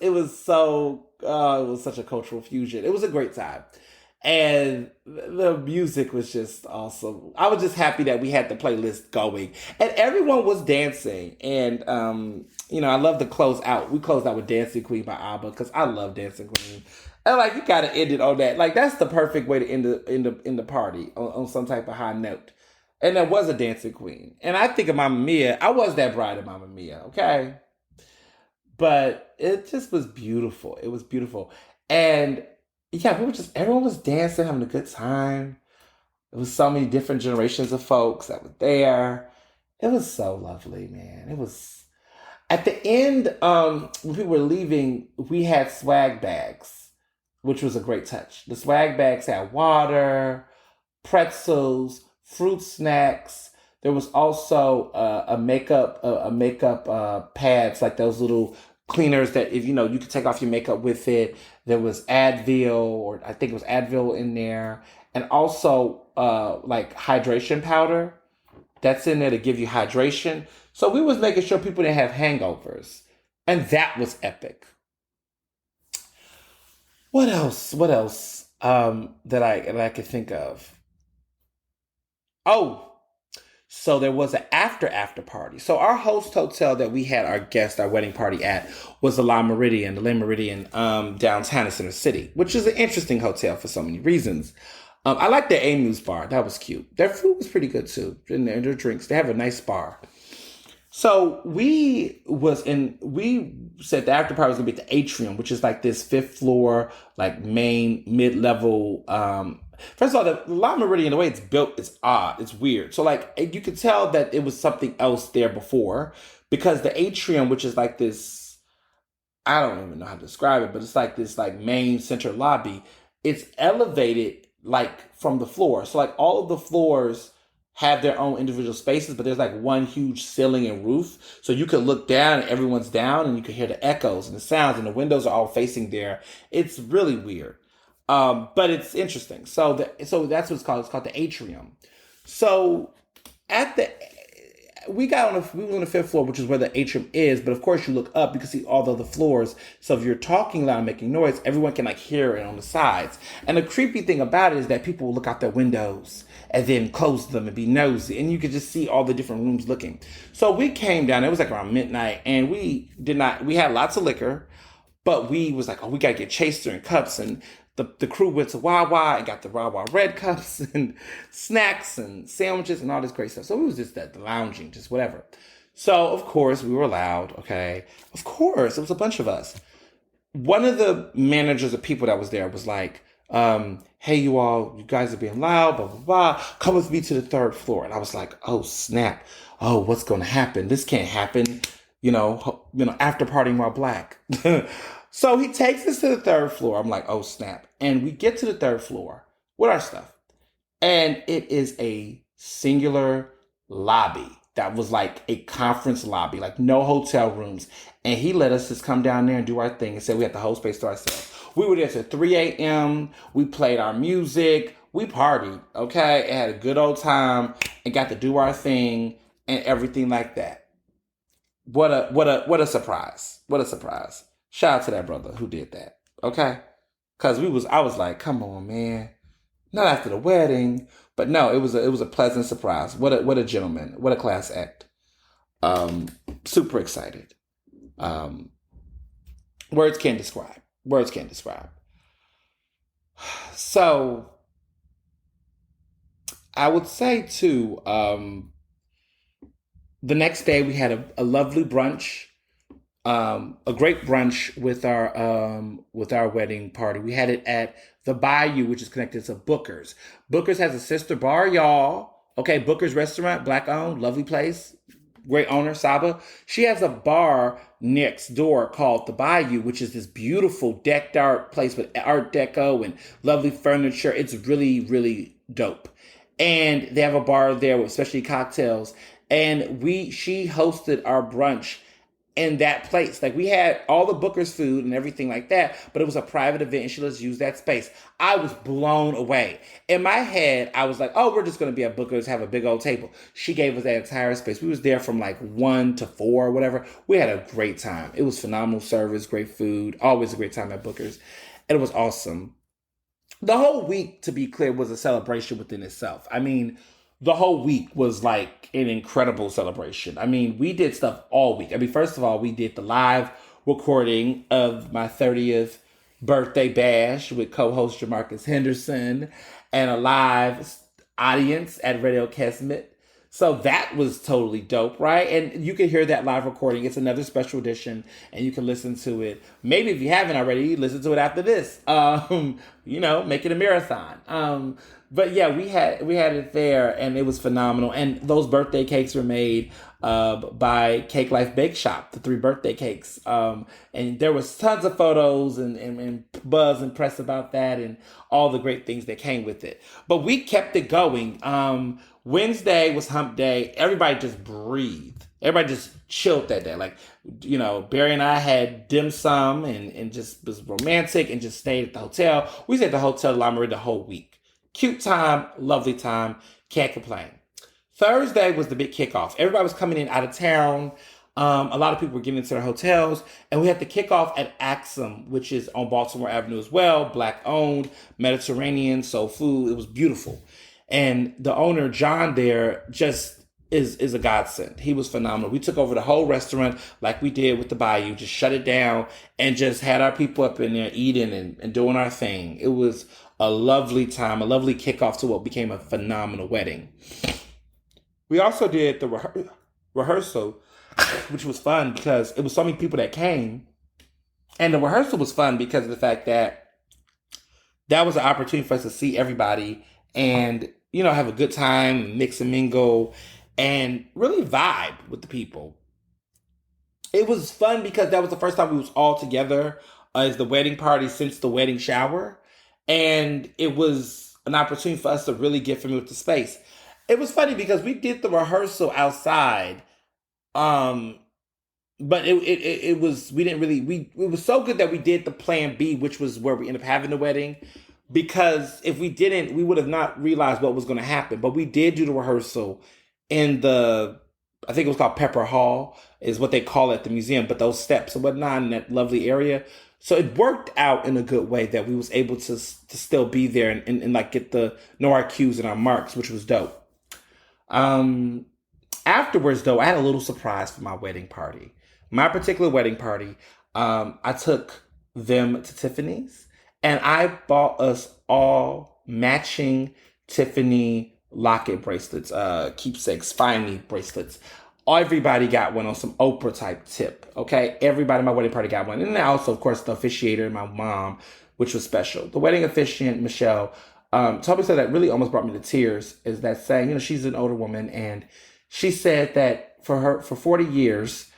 such a cultural fusion. It was a great time. And the music was just awesome. I was just happy that we had the playlist going, and everyone was dancing. And I love to close out. We closed out with "Dancing Queen" by ABBA because I love Dancing Queen. And like you gotta end it on that. Like that's the perfect way to end the party on some type of high note. And there was a Dancing Queen. And I think of Mamma Mia. I was that bride of Mamma Mia. Okay, but it just was beautiful. It was beautiful. And yeah, everyone was dancing, having a good time. There was so many different generations of folks that were there. It was so lovely, man. It was at the end, when people were leaving, we had swag bags, which was a great touch. The swag bags had water, pretzels, fruit snacks. There was also a makeup pads, like those little cleaners that if you could take off your makeup with it. There was Advil, or I think it was Advil in there, and also like hydration powder that's in there to give you hydration. So we was making sure people didn't have hangovers, and that was epic. What else? What else? That I could think of. Oh, so there was an after party. So our host hotel that we had our wedding party at was the Le Meridian downtown in Center City, which is an interesting hotel for so many reasons. I like their Amuse bar. That was cute. Their food was pretty good too. And their drinks. They have a nice bar. So we said the after party was gonna be at the atrium, which is like this fifth floor, like main mid-level. First of all, the La Meridian, the way it's built is odd. It's weird. So like you could tell that it was something else there before, because the atrium, which is like this, I don't even know how to describe it, but it's like this like main center lobby. It's elevated like from the floor. So like all of the floors have their own individual spaces, but there's like one huge ceiling and roof. So you could look down and everyone's down and you could hear the echoes and the sounds, and the windows are all facing there. It's really weird. But it's interesting. So that's what it's called. It's called the atrium. So at the we were on the fifth floor, which is where the atrium is. But of course, you look up, you can see all the other floors. So if you're talking loud and making noise, everyone can like hear it on the sides. And the creepy thing about it is that people will look out their windows and then close them and be nosy, and you could just see all the different rooms looking. So we came down. It was like around midnight, and we had lots of liquor, but we was like, oh, we gotta get chaser and cups. And the crew went to Wawa and got the Wawa red cups and snacks and sandwiches and all this great stuff. So we was just at the lounging, just whatever. So of course we were loud. Okay, of course it was a bunch of us. One of the managers of people that was there was like, hey, you guys are being loud, blah, blah, blah. Come with me to the third floor. And I was like, oh, snap. Oh, what's going to happen? This can't happen. After partying while black. So he takes us to the third floor. I'm like, oh, snap. And we get to the third floor with our stuff. And it is a singular lobby that was like a conference lobby, like no hotel rooms. And he let us just come down there and do our thing and said we had the whole space to ourselves. We were there till 3 a.m. We played our music. We partied, okay? And had a good old time and got to do our thing and everything like that. What a surprise. What a surprise. Shout out to that brother who did that, okay? Because I was like, come on, man. Not after the wedding. But no, it was a pleasant surprise. What a gentleman. What a class act. Super excited. Words can't describe. Words can't describe. So I would say too, the next day we had a lovely brunch, a great brunch with our wedding party. We had it at the Bayou, which is connected to Booker's. Booker's has a sister bar, y'all. Okay, Booker's restaurant, black owned, lovely place. Great owner, Saba. She has a bar next door called the Bayou, which is this beautiful decked out place with Art Deco and lovely furniture. It's really, really dope. And they have a bar there with specialty cocktails. and she hosted our brunch in that place. Like we had all the Booker's food and everything like that, but it was a private event and she let's use that space. I was blown away. In my head, I was like, oh, we're just gonna be at Booker's, have a big old table. She gave us that entire space. We was there from like 1 to 4 or whatever. We had a great time. It was phenomenal service, great food, always a great time at Booker's. And it was awesome. The whole week, to be clear, was a celebration within itself. I mean, the whole week was like an incredible celebration. I mean, we did stuff all week. I mean, first of all, we did the live recording of my 30th birthday bash with co-host Jamarcus Henderson and a live audience at Radio Kesmet. So that was totally dope, right? And you can hear that live recording. It's another special edition, and you can listen to it. Maybe if you haven't already, listen to it after this. Make it a marathon. But yeah, we had it there, and it was phenomenal. And those birthday cakes were made by Cake Life Bake Shop, the 3 birthday cakes. And there was tons of photos and buzz and press about that and all the great things that came with it. But we kept it going. Wednesday was hump day. Everybody just breathed. Everybody just chilled that day. Like, Barry and I had dim sum and just was romantic and just stayed at the hotel. We stayed at the Hotel La Marina the whole week. Cute time, lovely time, can't complain. Thursday was the big kickoff. Everybody was coming in out of town. A lot of people were getting into their hotels, and we had the kickoff at Axum, which is on Baltimore Avenue as well, Black owned, Mediterranean, soul food. It was beautiful. And the owner, John, there just is a godsend. He was phenomenal. We took over the whole restaurant like we did with the Bayou, just shut it down and just had our people up in there eating and doing our thing. It was a lovely time, a lovely kickoff to what became a phenomenal wedding. We also did the rehearsal, which was fun because it was so many people that came. And the rehearsal was fun because of the fact that was an opportunity for us to see everybody and, have a good time, mix and mingle, and really vibe with the people. It was fun because that was the first time we was all together as the wedding party since the wedding shower. And it was an opportunity for us to really get familiar with the space. It was funny because we did the rehearsal outside. But it was, we didn't really, it was so good that we did the plan B, which was where we ended up having the wedding. Because if we didn't, we would have not realized what was going to happen. But we did do the rehearsal in I think it was called Pepper Hall, is what they call it at the museum. But those steps and whatnot in that lovely area. So it worked out in a good way that we was able to still be there and like get know our cues and our marks, which was dope. Afterwards, though, I had a little surprise for my wedding party. My particular wedding party, I took them to Tiffany's. And I bought us all matching Tiffany locket bracelets, keepsakes, find me bracelets. Everybody got one on some Oprah type tip, okay? Everybody at my wedding party got one. And then also, of course, the officiator and my mom, which was special. The wedding officiant, Michelle, told me something that really almost brought me to tears, is that saying, she's an older woman, and she said that for 40 years,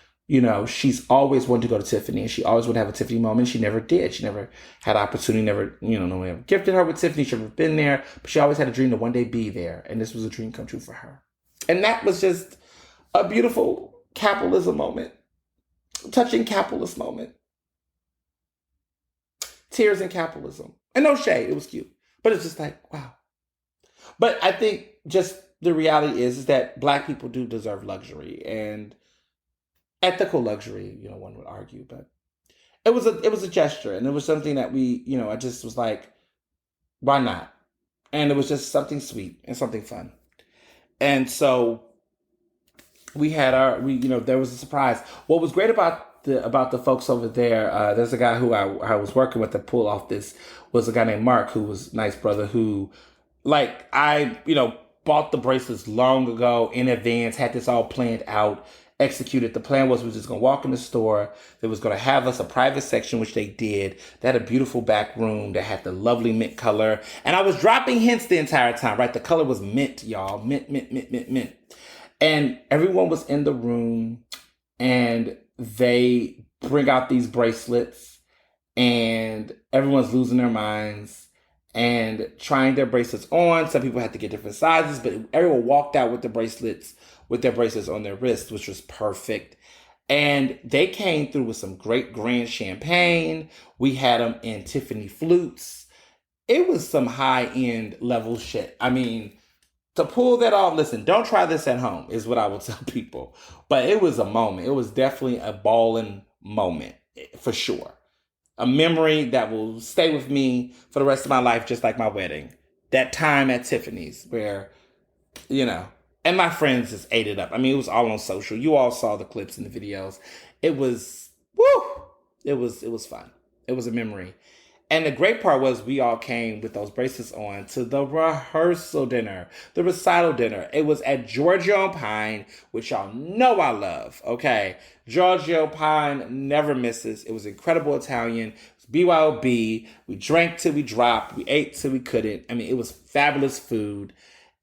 she's always wanted to go to Tiffany, and she always would have a Tiffany moment. She never did. She never had opportunity, never, no one ever gifted her with Tiffany. She never been there, but she always had a dream to one day be there. And this was a dream come true for her. And that was just a beautiful capitalism moment, touching capitalist moment. Tears in capitalism. And no shade, it was cute. But it's just like, wow. But I think just the reality is that Black people do deserve luxury, and ethical luxury, one would argue, but it was a gesture, and it was something that we, I just was like, why not? And it was just something sweet and something fun. And so we had there was a surprise. What was great about the folks over there, there's a guy who I was working with to pull off this, was a guy named Mark, who was a nice brother who, like, I, bought the bracelets long ago in advance, had this all planned out, executed. The plan was we were just going to walk in the store. They was going to have us a private section, which they did. They had a beautiful back room that had the lovely mint color. And I was dropping hints the entire time, right? The color was mint, y'all. Mint, mint, mint, mint, mint. And everyone was in the room, and they bring out these bracelets, and everyone's losing their minds. and trying their bracelets on. Some people had to get different sizes, but everyone walked out with with their bracelets on their wrists, which was perfect. And they came through with some great grand champagne. We had them in Tiffany flutes. It was some high end level shit. I mean, to pull that off, listen, don't try this at home, is what I will tell people. But it was a moment. It was definitely a balling moment, for sure. A memory that will stay with me for the rest of my life, just like my wedding. That time at Tiffany's where, you know, and my friends just ate it up. I mean, it was all on social. You all saw the clips and the videos. It was, woo! It was fun. It was a memory. And the great part was we all came with those bracelets on to the rehearsal dinner, the recital dinner. It was at Giorgio Pine, which y'all know I love, okay? Giorgio Pine never misses. It was incredible Italian. It was BYOB. We drank till we dropped. We ate till we couldn't. I mean, it was fabulous food.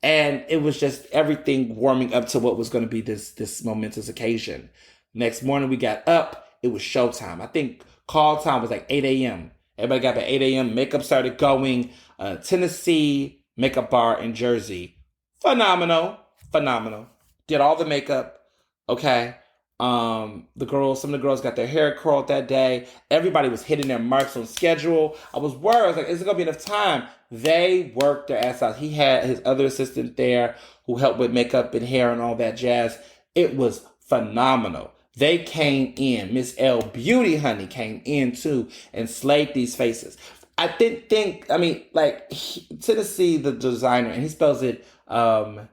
And it was just everything warming up to what was going to be this momentous occasion. Next morning, we got up. It was showtime. I think call time was like 8 a.m. Everybody got up at 8 a.m. Makeup started going. Tennessee Makeup Bar in Jersey. Phenomenal. Did all the makeup. Okay. Some of the girls got their hair curled that day. Everybody was hitting their marks on schedule. I was worried. I was like, is it going to be enough time? They worked their ass out. He had his other assistant there who helped with makeup and hair and all that jazz. It was phenomenal. They came in. Miss L Beauty, honey, came in too and slayed these faces. I didn't think, I mean, like, Tennessee, the designer, and he spells it Tinisee.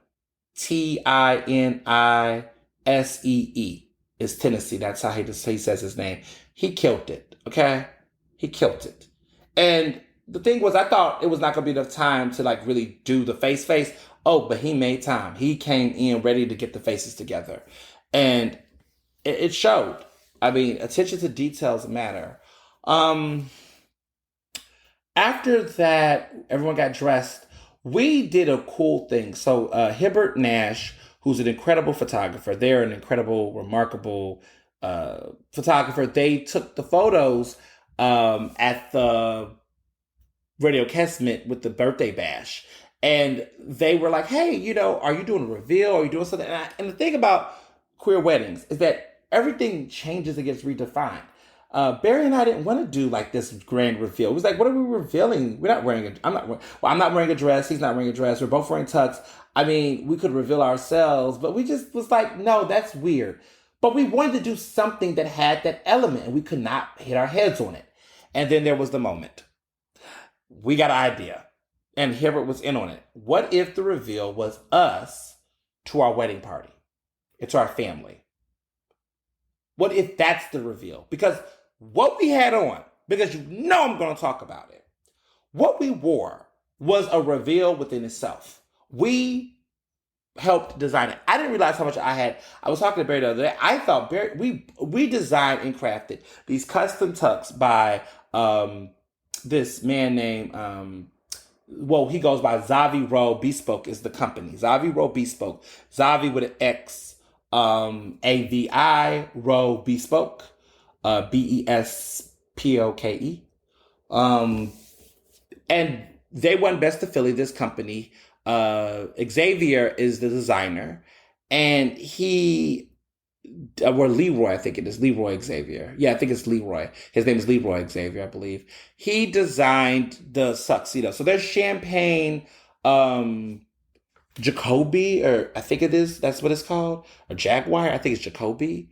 Is Tennessee. That's how he says his name. He killed it, okay? He killed it. And the thing was, I thought it was not going to be enough time to, like, really do the face. Oh, but he made time. He came in ready to get the faces together. And it showed. I mean, attention to details matter. After that, everyone got dressed. We did a cool thing. So Hibbert Nash, who's an incredible photographer, they're an incredible, remarkable photographer. They took the photos at the Radio Kesmet with the birthday bash. And they were like, hey, are you doing a reveal? Are you doing something? And the thing about queer weddings is that everything changes and gets redefined. Barry and I didn't want to do like this grand reveal. It was like, what are we revealing? I'm not wearing a dress. He's not wearing a dress. We're both wearing tux. I mean, we could reveal ourselves, but we just was like, no, that's weird. But we wanted to do something that had that element and we could not hit our heads on it. And then there was the moment. We got an idea and Hibbert was in on it. What if the reveal was us to our wedding party? It's our family. What if that's the reveal? Because what we had on, because I'm going to talk about it, what we wore was a reveal within itself. We helped design it. I didn't realize how much I had. I was talking to Barry the other day. I thought we designed and crafted these custom tux by this man named, he goes by Zavi Rowe Bespoke is the company. Zavi Rowe Bespoke. Zavi with an X. AVI Rowe Bespoke, BESPOKE. And they won Best of Philly, this company. Xavier is the designer, and Leroy, I think it is Leroy Xavier. Yeah, I think it's Leroy. His name is Leroy Xavier, I believe. He designed the tuxedo. So there's champagne, Jacoby, or I think it is, that's what it's called, or Jaguar, I think it's Jacoby,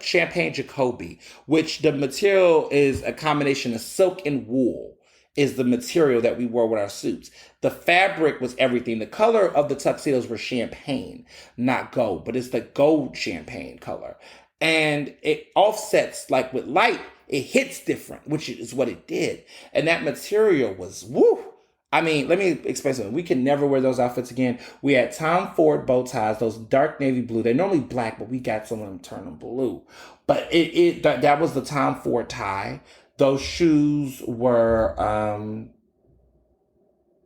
champagne Jacoby, which the material is a combination of silk and wool is the material that we wore with our suits. The fabric was everything. The color of the tuxedos were champagne, not gold, but it's the gold champagne color. And it offsets, like with light, it hits different, which is what it did. And that material was, woo! I mean, let me explain something. We can never wear those outfits again. We had Tom Ford bow ties, those dark navy blue. They're normally black, but we got some of them turn them blue. But that was the Tom Ford tie. Those shoes were,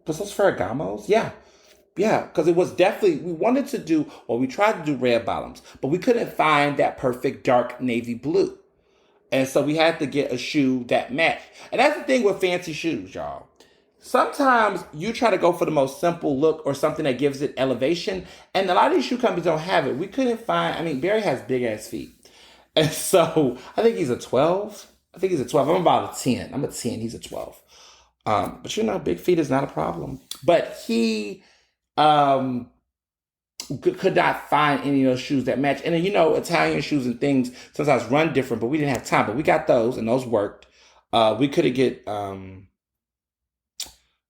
was those Ferragamos? Yeah, because it was definitely, we tried to do red bottoms, but we couldn't find that perfect dark navy blue. And so we had to get a shoe that matched. And that's the thing with fancy shoes, y'all. sometimes you try to go for the most simple look or something that gives it elevation, and a lot of these shoe companies don't have it. We couldn't find. I mean, Barry has big ass feet, and so I think he's a 12. I think he's a 12. I'm about a 10. I'm a 10. He's a 12. But big feet is not a problem. But he um, could not find any of those shoes that match. And then, Italian shoes and things sometimes run different, but we didn't have time. But we got those, and those worked. We could have get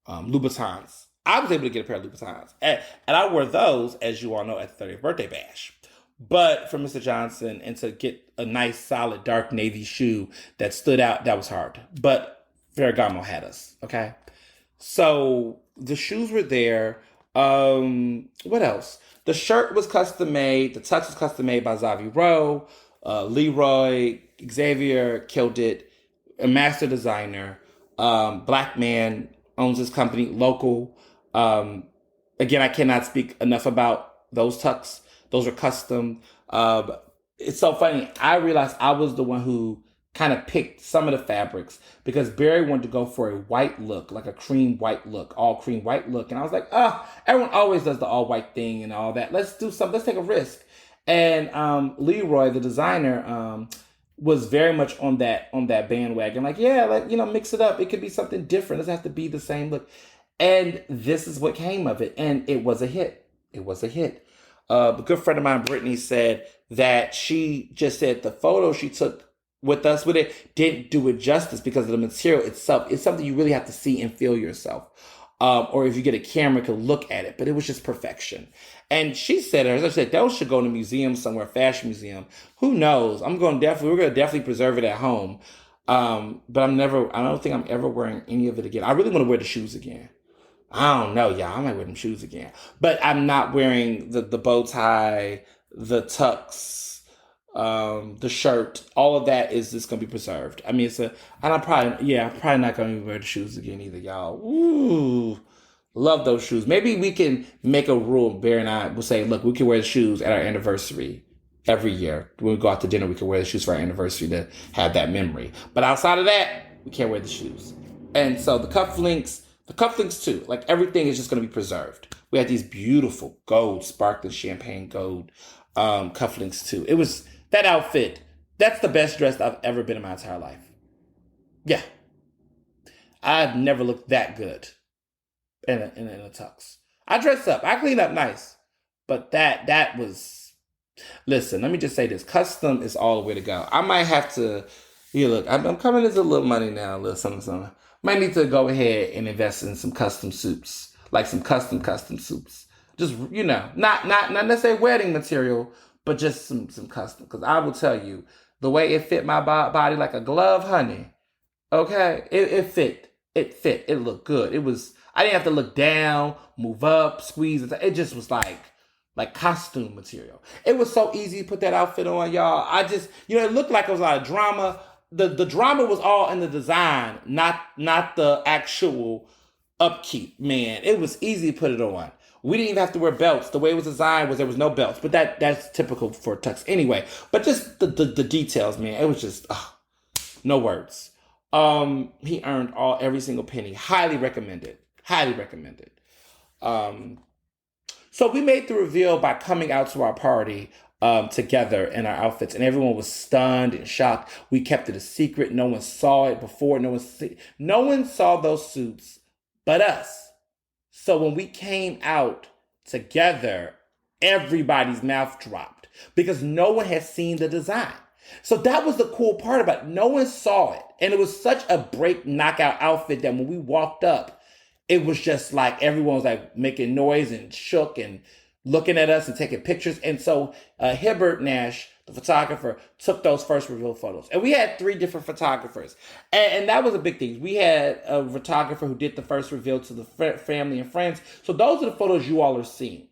Louboutins. I was able to get a pair of Louboutins. And I wore those, as you all know, at the 30th birthday bash. But for Mr. Johnson, and to get a nice, solid, dark navy shoe that stood out, that was hard. But Ferragamo had us, okay? So the shoes were there. What else? The shirt was custom made. The tux was custom made by Zavi Rowe. Leroy, Xavier killed it. A master designer. Black man owns this company, local. Again, I cannot speak enough about those tucks. Those are custom. It's so funny. I realized I was the one who kind of picked some of the fabrics because Barry wanted to go for a white look, like a cream white look, all cream white look. And I was like, everyone always does the all white thing and all that. Let's do something. Let's take a risk. And Leroy, the designer, was very much on that bandwagon. Like, mix it up. It could be something different. It doesn't have to be the same look. And this is what came of it. And it was a hit. It was a hit. A good friend of mine, Brittany, said that she just said the photo she took with us with it didn't do it justice because of the material itself. It's something you really have to see and feel yourself. Or if you get a camera, can look at it. But it was just perfection. And she said, as I said, those should go in a museum somewhere, fashion museum. Who knows? We're going to definitely preserve it at home. But I don't think I'm ever wearing any of it again. I really want to wear the shoes again. I don't know, y'all. I might wear them shoes again. But I'm not wearing the bow tie, the tux, the shirt. All of that is just going to be preserved. I mean, I'm probably not going to wear the shoes again either, y'all. Ooh, love those shoes. Maybe we can make a rule. Bear and I will say, look, we can wear the shoes at our anniversary every year. When we go out to dinner, we can wear the shoes for our anniversary to have that memory. But outside of that, we can't wear the shoes. And so the cufflinks too, like everything is just going to be preserved. We had these beautiful gold, sparkling champagne gold cufflinks too. It was that outfit. That's the best dressed I've ever been in my entire life. Yeah. I've never looked that good in a tux. I dressed up. I cleaned up nice. But that was, listen, let me just say this. Custom is all the way to go. I might have to, look, I'm coming into a little money now, a little something. Might need to go ahead and invest in some custom suits, like some custom suits. Just, not necessarily wedding material, but just some custom. Because I will tell you, the way it fit my body like a glove, honey, okay? It fit. It fit. It looked good. I didn't have to look down, move up, squeeze. It just was like costume material. It was so easy to put that outfit on, y'all. I just, it looked like it was a lot of drama. The drama was all in the design, not the actual upkeep, man. It was easy to put it on. We didn't even have to wear belts. The way it was designed was there was no belts, but that's typical for tux anyway. But just the details, man. It was just no words. He earned every single penny. Highly recommended. Highly recommended. So we made the reveal by coming out to our party together in our outfits, and everyone was stunned and shocked. We kept it a secret. No one saw it before. No one saw those suits but us. So when we came out together, everybody's mouth dropped because no one had seen the design. So that was the cool part about it. No one saw it. And it was such a break knockout outfit that when we walked up, it was just like everyone was like making noise and shook and looking at us and taking pictures. And so Hibbert Nash, the photographer, took those first reveal photos. And we had 3 different photographers. And that was a big thing. We had a photographer who did the first reveal to the family and friends. So those are the photos you all are seeing.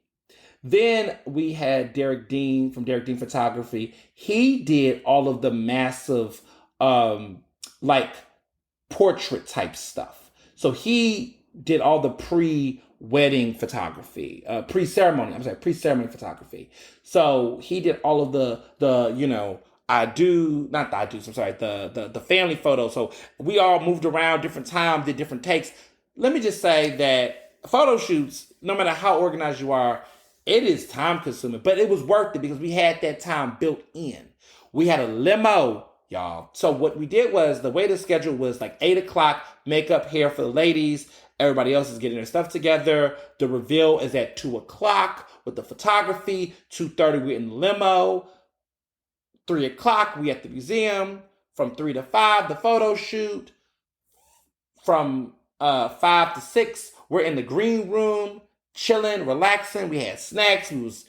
Then we had Derek Dean from Derek Dean Photography. He did all of the massive, portrait type stuff. So he did all the pre-wedding photography, pre-ceremony photography. So he did all of the family photos. So we all moved around different times, did different takes. let me just say that photo shoots, no matter how organized you are, it is time consuming, but it was worth it because we had that time built in. We had a limo, y'all. So what we did was the way the schedule was like 8 o'clock, makeup, hair for the ladies. Everybody else is getting their stuff together. The reveal is at 2 o'clock with the photography. 2:30, we're in the limo. 3 o'clock, we at the museum. From 3 to 5, the photo shoot. From 5 to 6, we're in the green room, chilling, relaxing. We had snacks. We was,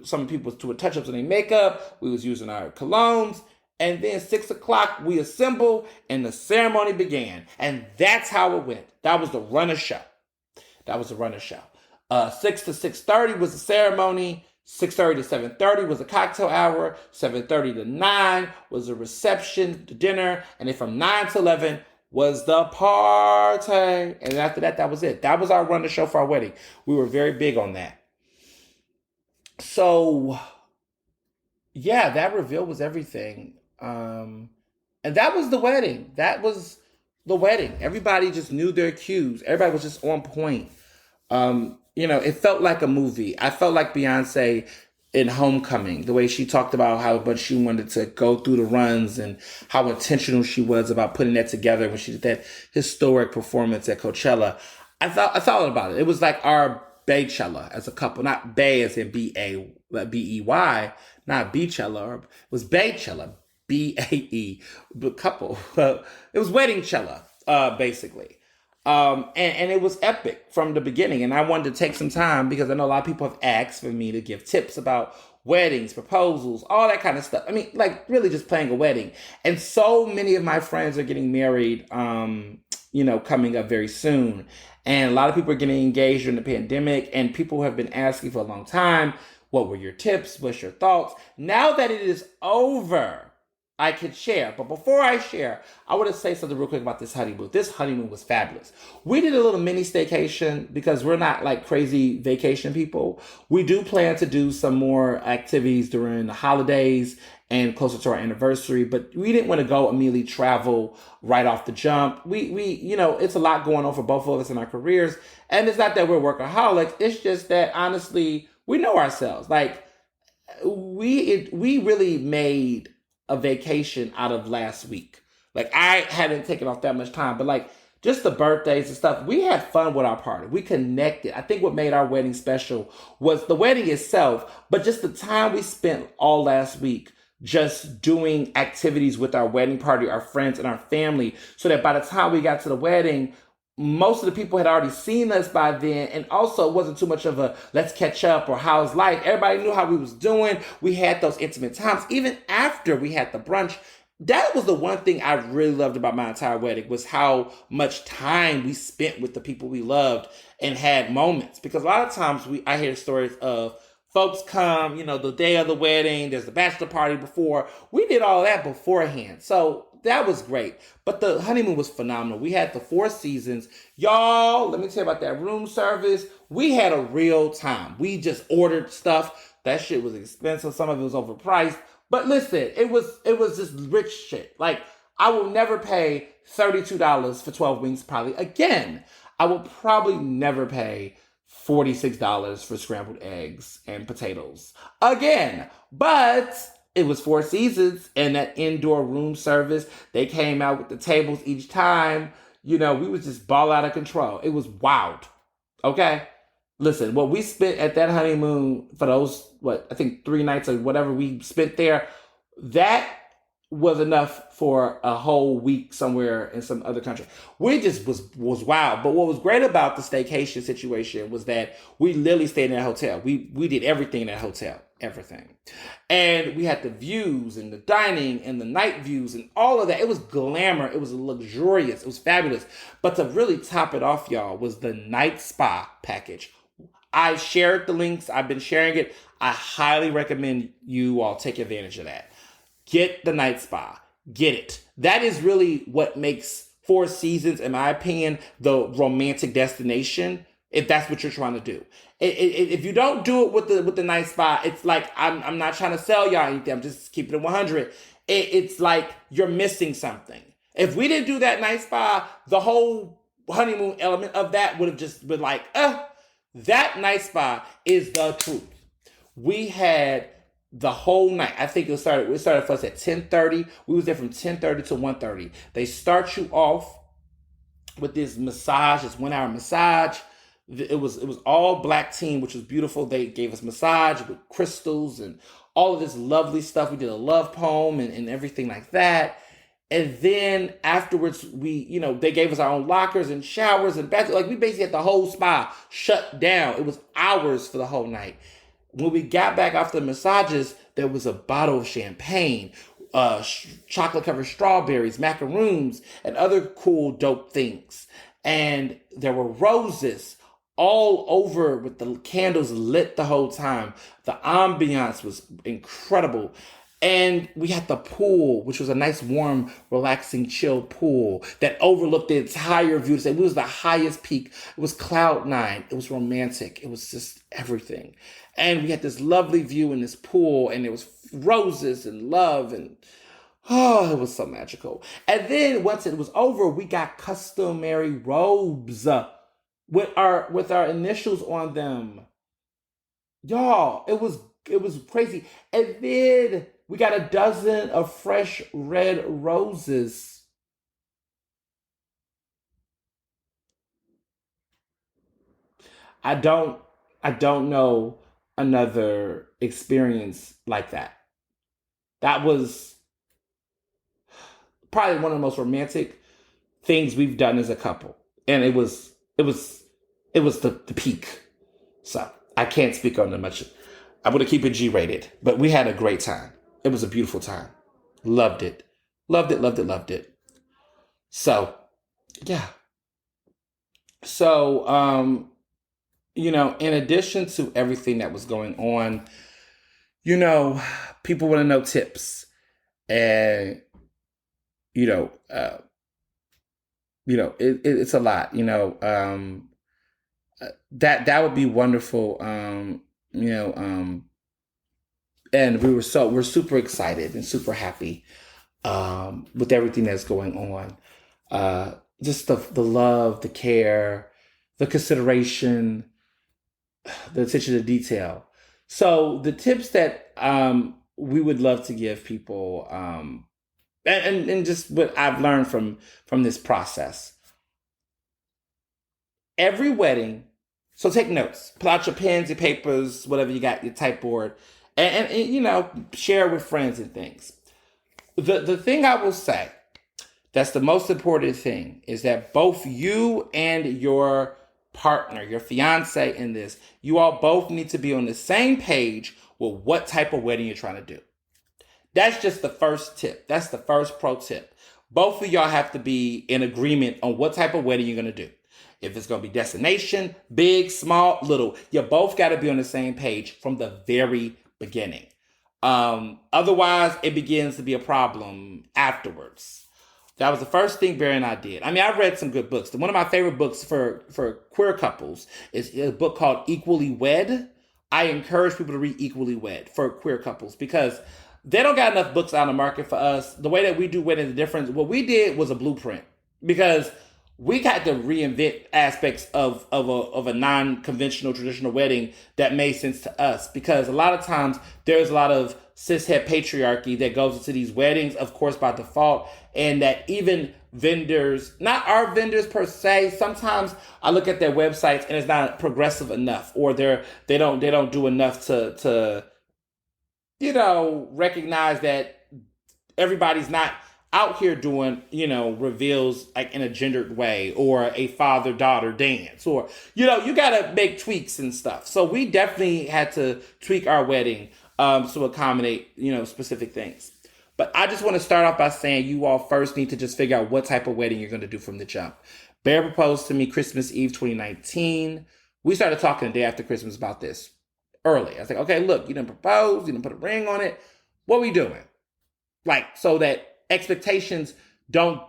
some people was doing touch-ups on their makeup. We was using our colognes. And then 6 o'clock, we assembled and the ceremony began. And that's how it went. That was the run of show. 6 to 6:30 was the ceremony. 6:30 to 7:30 was a cocktail hour. 7:30 to 9 was a reception, the dinner. And then from 9 to 11 was the party. And after that, that was it. That was our run of show for our wedding. We were very big on that. So, yeah, that reveal was everything. And that was the wedding. Everybody just knew their cues. Everybody was just on point. It felt like a movie. I felt like Beyonce in Homecoming, the way she talked about how much she wanted to go through the runs and how intentional she was about putting that together when she did that historic performance at Coachella. I thought about it. It was like our Baychella as a couple, not Bay as in B-A-B-E-Y, not Beachella. It was Baychella, B-A-E, but couple. It was Weddingchella, basically. And it was epic from the beginning. And I wanted to take some time because I know a lot of people have asked for me to give tips about weddings, proposals, all that kind of stuff. I mean, like really just planning a wedding. And so many of my friends are getting married, coming up very soon. And a lot of people are getting engaged during the pandemic, and people have been asking for a long time, what were your tips? What's your thoughts? Now that it is over, I could share. But before I share, I want to say something real quick about this honeymoon. This honeymoon was fabulous. We did a little mini staycation because we're not like crazy vacation people. We do plan to do some more activities during the holidays and closer to our anniversary, but we didn't want to go immediately travel right off the jump. We it's a lot going on for both of us in our careers. And it's not that we're workaholics. It's just that honestly, we know ourselves. Like we really made a vacation out of last week. Like I hadn't taken off that much time, but like just the birthdays and stuff, we had fun with our party. We connected. I think what made our wedding special was the wedding itself, but just the time we spent all last week just doing activities with our wedding party, our friends and our family, so that by the time we got to the wedding, most of the people had already seen us by then. And also it wasn't too much of a let's catch up or how's life. Everybody knew how we was doing. We had those intimate times. Even after we had the brunch, that was the one thing I really loved about my entire wedding was how much time we spent with the people we loved and had moments. Because a lot of times I hear stories of folks come, the day of the wedding, there's the bachelor party before. We did all that beforehand. So that was great. But the honeymoon was phenomenal. We had the Four Seasons. Y'all, let me tell you about that room service. We had a real time. We just ordered stuff. That shit was expensive. Some of it was overpriced. But listen, it was just rich shit. Like, I will never pay $32 for 12 wings probably again. I will probably never pay $46 for scrambled eggs and potatoes again. But it was Four Seasons and that indoor room service. They came out with the tables each time. We was just ball out of control. It was wild. Okay? Listen, what we spent at that honeymoon for those, I think 3 nights or whatever we spent there, that was enough for a whole week somewhere in some other country. We just was wild. But what was great about the staycation situation was that we literally stayed in that hotel. We did everything in that hotel. Everything. And we had the views and the dining and the night views and all of that. It was glamour. It was luxurious. It was fabulous. But to really top it off, y'all, was the night spa package. I shared the links. I've been sharing it. I highly recommend you all take advantage of that. Get the night spa. Get it. That is really what makes Four Seasons, in my opinion, the romantic destination, if that's what you're trying to do. If you don't do it with the night spa, it's like, I'm not trying to sell y'all anything. I'm just keeping it 100. It's like you're missing something. If we didn't do that night spa, the whole honeymoon element of that would have just been like, that night spa is the truth. We had the whole night. I think it started for us at 10:30. We was there from 10:30 to 1:30. They start you off with this massage, this 1 hour massage. It was all black team, which was beautiful. They gave us massage with crystals and all of this lovely stuff. We did a love poem and everything like that. And then afterwards, they gave us our own lockers and showers and bathrooms. Like, we basically had the whole spa shut down. It was hours for the whole night. When we got back after the massages, there was a bottle of champagne, chocolate covered strawberries, macaroons, and other cool, dope things. And there were roses all over with the candles lit the whole time. The ambiance was incredible. And we had the pool, which was a nice, warm, relaxing, chill pool that overlooked the entire view. It was the highest peak. It was cloud nine. It was romantic. It was just everything. And we had this lovely view in this pool, and there was roses and love, and oh, it was so magical. And then once it was over, we got customary robes with our initials on them. Y'all, it was crazy. And then we got a dozen of fresh red roses. I don't know another experience like that. That was probably one of the most romantic things we've done as a couple. And it was the peak. So I can't speak on it much. I'm gonna keep it G rated. But we had a great time. It was a beautiful time. Loved it. Loved it, loved it, loved it. So yeah. So in addition to everything that was going on, you know, people want to know tips. And you know, it's a lot. That would be wonderful. And we're super excited and super happy with everything that's going on. Just the love, the care, the consideration, the attention to detail. So the tips that we would love to give people, and just what I've learned from this process. Every wedding, so take notes, pull out your pens, your papers, whatever you got, your typeboard, and share it with friends and things. The thing I will say that's the most important thing is that both you and your partner, your fiance in this, you all both need to be on the same page with what type of wedding you're trying to do. That's just the first tip. That's the first pro tip. Both of y'all have to be in agreement on what type of wedding you're going to do. If it's going to be destination, big, small, little, you both got to be on the same page from the very beginning. Otherwise, it begins to be a problem afterwards. That was the first thing Barry and I did. I mean, I read some good books. One of my favorite books for queer couples is a book called Equally Wed. I encourage people to read Equally Wed for queer couples because they don't got enough books out on the market for us. The way that we do weddings is different. What we did was a blueprint because we got to reinvent aspects of a non-conventional traditional wedding that made sense to us because a lot of times there's a lot of cishet patriarchy that goes into these weddings, of course, by default, and that even vendors, not our vendors per se, sometimes I look at their websites and it's not progressive enough, or they don't do enough to recognize that everybody's not out here doing, reveals like in a gendered way or a father-daughter dance or, you got to make tweaks and stuff. So we definitely had to tweak our wedding to accommodate, specific things. But I just want to start off by saying you all first need to just figure out what type of wedding you're going to do from the jump. Bear proposed to me Christmas Eve 2019. We started talking the day after Christmas about this early. I was like, okay, look, you didn't propose, you didn't put a ring on it. What are we doing? Like, so that expectations don't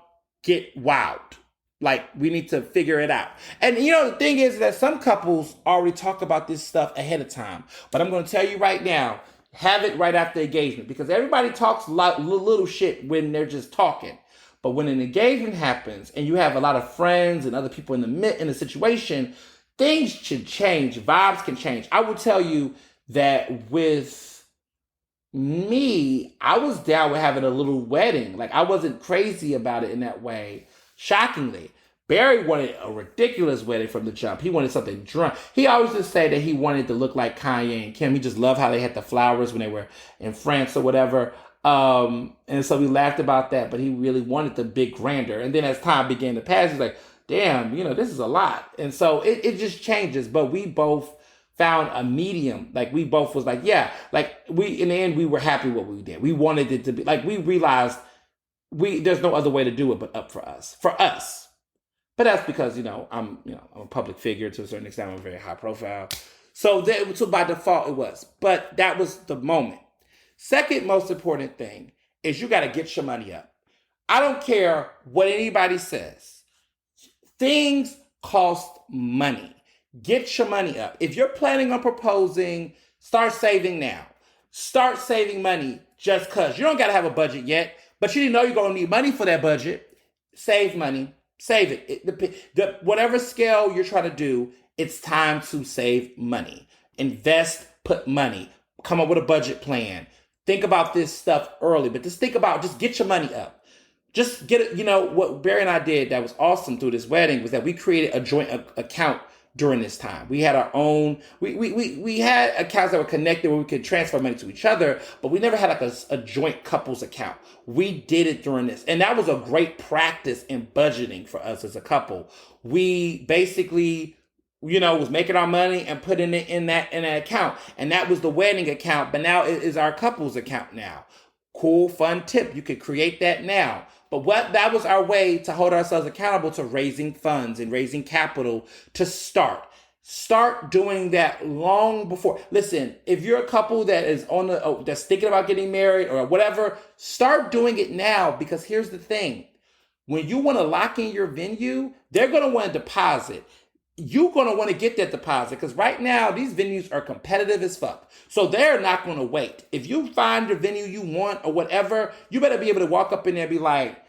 get wowed. Like, we need to figure it out. And the thing is that some couples already talk about this stuff ahead of time. But I'm going to tell you right now, have it right after engagement because everybody talks little shit when they're just talking. But when an engagement happens and you have a lot of friends and other people in the situation, things should change. Vibes can change. I will tell you that with me, I was down with having a little wedding. Like, I wasn't crazy about it in that way. Shockingly, Barry wanted a ridiculous wedding from the jump. He wanted something drunk. He always just said that he wanted to look like Kanye and Kim. He just loved how they had the flowers when they were in France or whatever. And so we laughed about that, but he really wanted the big grandeur. And then as time began to pass, he's like, damn, this is a lot. And so it just changes. But we both found a medium. Like, we both was like, yeah, like, in the end, we were happy what we did. We wanted it to be like, we realized there's no other way to do it but up for us. But that's because, I'm a public figure to a certain extent. I'm very high profile. So by default it was. But that was the moment. Second most important thing is you got to get your money up. I don't care what anybody says. Things cost money. Get your money up. If you're planning on proposing, start saving now. Start saving money just because. You don't got to have a budget yet, but you know you're going to need money for that budget. Save money. Save it. Whatever scale you're trying to do, it's time to save money. Invest, put money. Come up with a budget plan. Think about this stuff early, but just get your money up. Just get it. What Barry and I did that was awesome through this wedding was that we created a joint account during this time. We had our own, we had accounts that were connected where we could transfer money to each other, but we never had like a joint couples account. We did it during this. And that was a great practice in budgeting for us as a couple. We basically, was making our money and putting it in that account. And that was the wedding account, but now it is our couples account now. Cool, fun tip. You could create that now. But that was our way to hold ourselves accountable to raising funds and raising capital to start. Start doing that long before. Listen, if you're a couple that is that's thinking about getting married or whatever, start doing it now, because here's the thing. When you want to lock in your venue, they're going to want a deposit. You're going to want to get that deposit because right now these venues are competitive as fuck. So they're not going to wait. If you find the venue you want or whatever, you better be able to walk up in there and be like,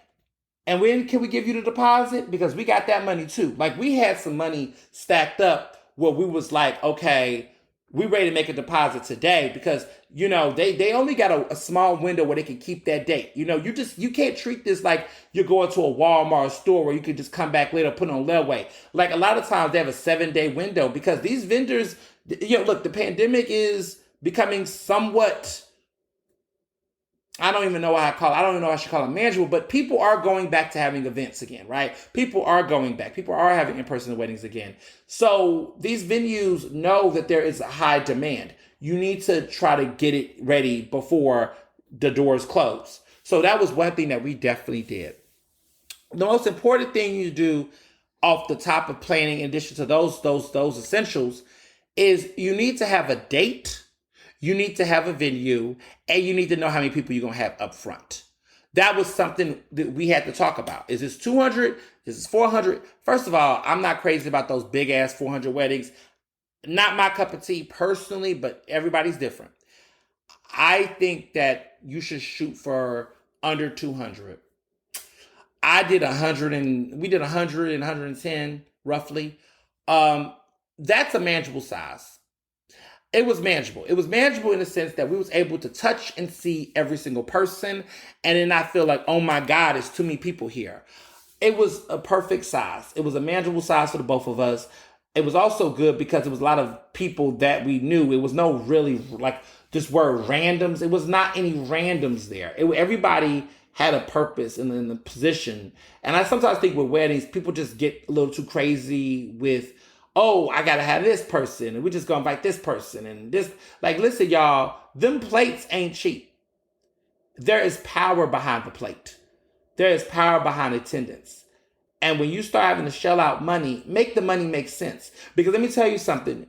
and when can we give you the deposit? Because we got that money too. Like, we had some money stacked up where we was like, okay, we ready to make a deposit today because, they only got a small window where they can keep that date. You can't treat this like you're going to a Walmart store where you can just come back later, put it on layaway. Like, a lot of times they have a 7-day window because these vendors, look, the pandemic is becoming somewhat, I don't even know what I call it. I don't even know what I should call it manageable, but people are going back to having events again, right? People are going back. People are having in-person weddings again. So these venues know that there is a high demand. You need to try to get it ready before the doors close. So that was one thing that we definitely did. The most important thing you do off the top of planning, in addition to those essentials, is you need to have a date. You need to have a venue, and you need to know how many people you're going to have up front. That was something that we had to talk about. Is this 200? Is this 400? First of all, I'm not crazy about those big-ass 400 weddings. Not my cup of tea personally, but everybody's different. I think that you should shoot for under 200. I did 100 and we did 100 and 110 roughly. That's a manageable size. It was manageable. It was manageable in the sense that we was able to touch and see every single person and then not feel like, oh my God, it's too many people here. It was a perfect size. It was a manageable size for the both of us. It was also good because it was a lot of people that we knew. It was no really like just were randoms. It was not any randoms there. Everybody had a purpose and in the position. And I sometimes think with weddings, people just get a little too crazy with, oh, I got to have this person and we're just going to invite this person and this. Like, listen, y'all, them plates ain't cheap. There is power behind the plate. There is power behind attendance. And when you start having to shell out money, make the money make sense. Because let me tell you something.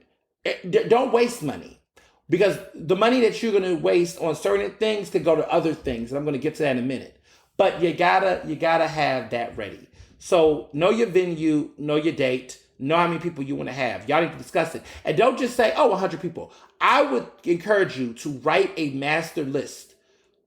Don't waste money. Because the money that you're going to waste on certain things could go to other things. And I'm going to get to that in a minute. But you gotta have that ready. So know your venue, know your date, know how many people you want to have. Y'all need to discuss it. And don't just say, 100 people. I would encourage you to write a master list.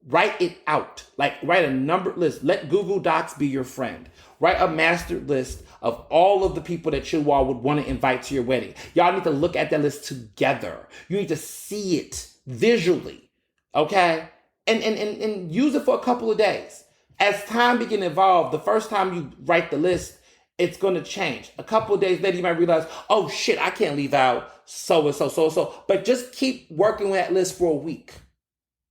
Write it out. Like write a numbered list. Let Google Docs be your friend. Write a master list of all of the people that you all would want to invite to your wedding. Y'all need to look at that list together. You need to see it visually. Okay? And use it for a couple of days. As time begin to evolve, the first time you write the list, it's going to change. A couple of days later, you might realize, oh shit, I can't leave out so and so, so and so. But just keep working with that list for a week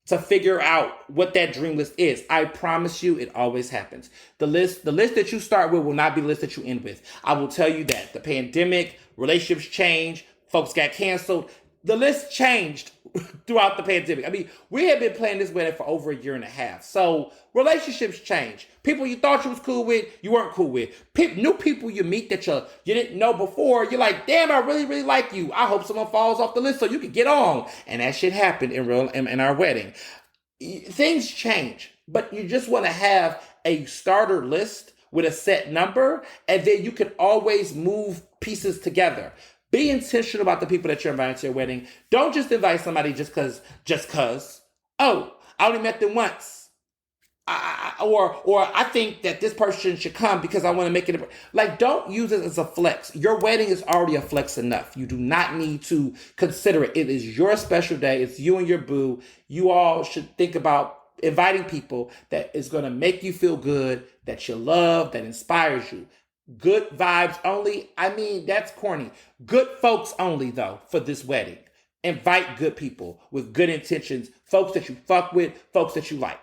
to figure out what that dream list is. I promise you, it always happens. The list that you start with will not be the list that you end with. I will tell you that. The pandemic, relationships change, folks got canceled. The list changed throughout the pandemic. I mean, we had been planning this wedding for over a year and a half. So relationships change. People you thought you was cool with, you weren't cool with. New people you meet that you didn't know before, you're like, damn, I really, really like you. I hope someone falls off the list so you can get on. And that shit happened in our wedding. Things change, but you just want to have a starter list with a set number, and then you can always move pieces together. Be intentional about the people that you're inviting to your wedding. Don't just invite somebody just cause. Oh, I only met them once. Or I think that this person should come because I want to make it. Like, don't use it as a flex. Your wedding is already a flex enough. You do not need to consider it. It is your special day. It's you and your boo. You all should think about inviting people that is going to make you feel good, that you love, that inspires you. Good vibes only. I mean, that's corny. Good folks only, though, for this wedding. Invite good people with good intentions, folks that you fuck with, folks that you like.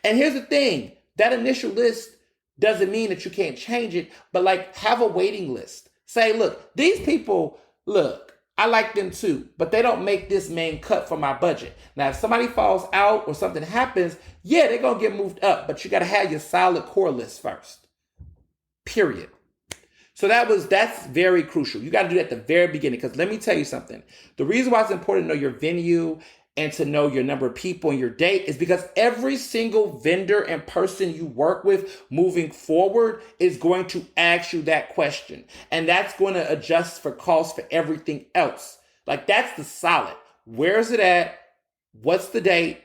And here's the thing. That initial list doesn't mean that you can't change it, but like have a waiting list. Say, look, these people, look, I like them too, but they don't make this main cut for my budget. Now, if somebody falls out or something happens, yeah, they're going to get moved up, but you got to have your solid core list first. Period. So that's very crucial. You got to do that at the very beginning, because let me tell you something. The reason why it's important to know your venue and to know your number of people and your date is because every single vendor and person you work with moving forward is going to ask you that question. And that's going to adjust for cost for everything else. Like, that's the solid. Where is it at? What's the date?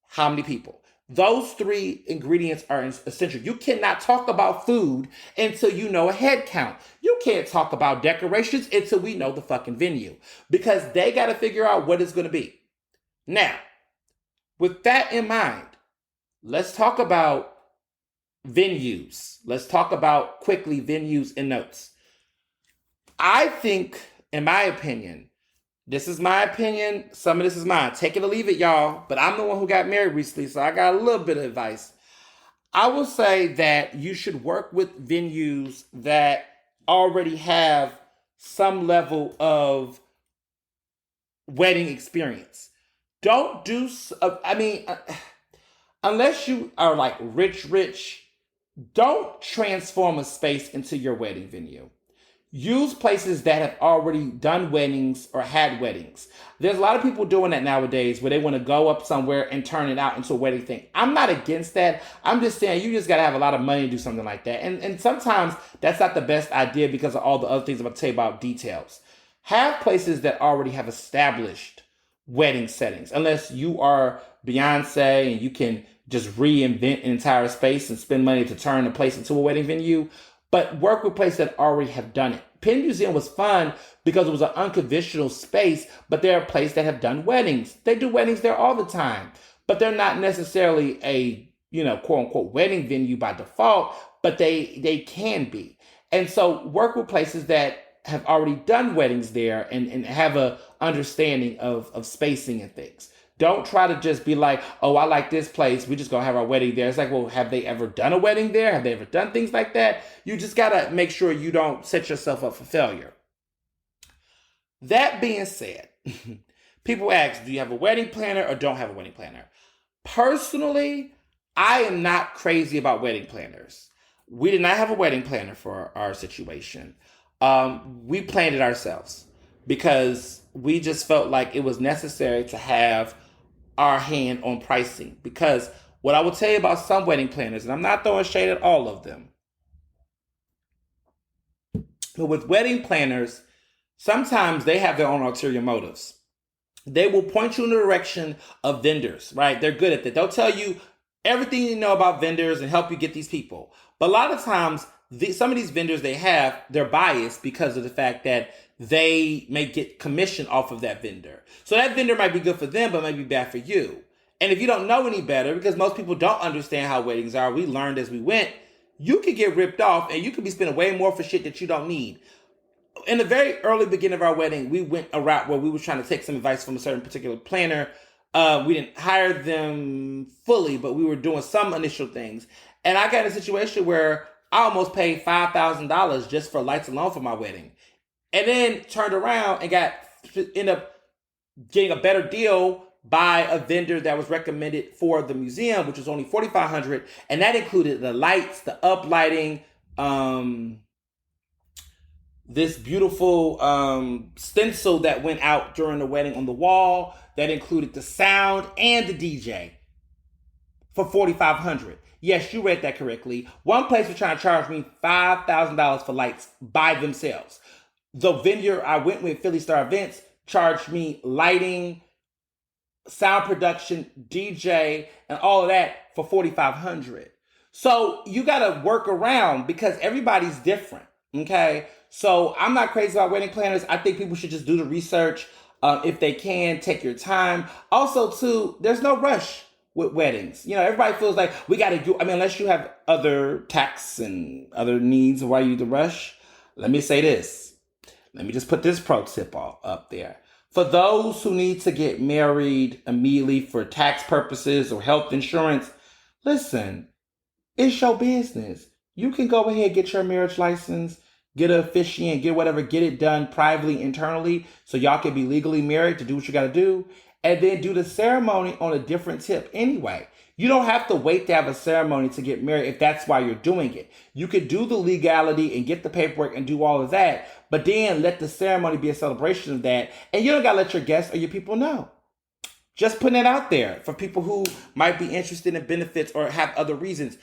How many people? Those three ingredients are essential. You cannot talk about food until you know a head count. You can't talk about decorations until we know the fucking venue, because they got to figure out what it's going to be. Now, with that in mind, let's talk about venues. Let's talk about quickly venues and notes. I think, in my opinion, this is my opinion. Some of this is mine. Take it or leave it, y'all. But I'm the one who got married recently, so I got a little bit of advice. I will say that you should work with venues that already have some level of wedding experience. Don't do, unless you are like rich, don't transform a space into your wedding venue. Use places that have already done weddings or had weddings. There's a lot of people doing that nowadays where they want to go up somewhere and turn it out into a wedding thing. I'm not against that. I'm just saying you just got to have a lot of money to do something like that. And sometimes that's not the best idea because of all the other things I'm going to tell you about details. Have places that already have established wedding settings. Unless you are Beyonce and you can just reinvent an entire space and spend money to turn a place into a wedding venue. But work with places that already have done it. Penn Museum was fun because it was an unconventional space, but they're a place that have done weddings. They do weddings there all the time, but they're not necessarily a, quote unquote wedding venue by default, but they can be. And so work with places that have already done weddings there and have a understanding of spacing and things. Don't try to just be like, oh, I like this place, we just gonna have our wedding there. It's like, well, have they ever done a wedding there? Have they ever done things like that? You just gotta make sure you don't set yourself up for failure. That being said, people ask, do you have a wedding planner or don't have a wedding planner? Personally, I am not crazy about wedding planners. We did not have a wedding planner for our situation. We planned it ourselves because we just felt like it was necessary to have our hand on pricing. Because what I will tell you about some wedding planners, and I'm not throwing shade at all of them, but with wedding planners, sometimes they have their own ulterior motives. They will point you in the direction of vendors, right? They're good at that. They'll tell you everything you know about vendors and help you get these people. But a lot of times, some of these vendors they're biased because of the fact that they may get commission off of that vendor. So that vendor might be good for them, but might be bad for you. And if you don't know any better, because most people don't understand how weddings are, we learned as we went, you could get ripped off and you could be spending way more for shit that you don't need. In the very early beginning of our wedding, we went a route where we were trying to take some advice from a certain particular planner. We didn't hire them fully, but we were doing some initial things. And I got in a situation where I almost paid $5,000 just for lights alone for my wedding. And then turned around and ended up getting a better deal by a vendor that was recommended for the museum, which was only $4,500. And that included the lights, the uplighting, this beautiful stencil that went out during the wedding on the wall that included the sound and the DJ for $4,500. Yes, you read that correctly. One place was trying to charge me $5,000 for lights by themselves. The vendor I went with, Philly Star Events, charged me lighting, sound production, DJ, and all of that for $4,500. So you got to work around because everybody's different. Okay, so I'm not crazy about wedding planners. I think people should just do the research if they can. Take your time. Also, too, there's no rush with weddings. You know, everybody feels like we got to do. I mean, unless you have other tax and other needs why you need to rush. Let me say this. Let me just put this pro tip up there. For those who need to get married immediately for tax purposes or health insurance, listen, it's your business. You can go ahead, get your marriage license, get an officiant, get whatever, get it done privately, internally, so y'all can be legally married to do what you got to do, and then do the ceremony on a different tip anyway. You don't have to wait to have a ceremony to get married if that's why you're doing it. You could do the legality and get the paperwork and do all of that, but then let the ceremony be a celebration of that, and you don't got to let your guests or your people know. Just putting it out there for people who might be interested in benefits or have other reasons.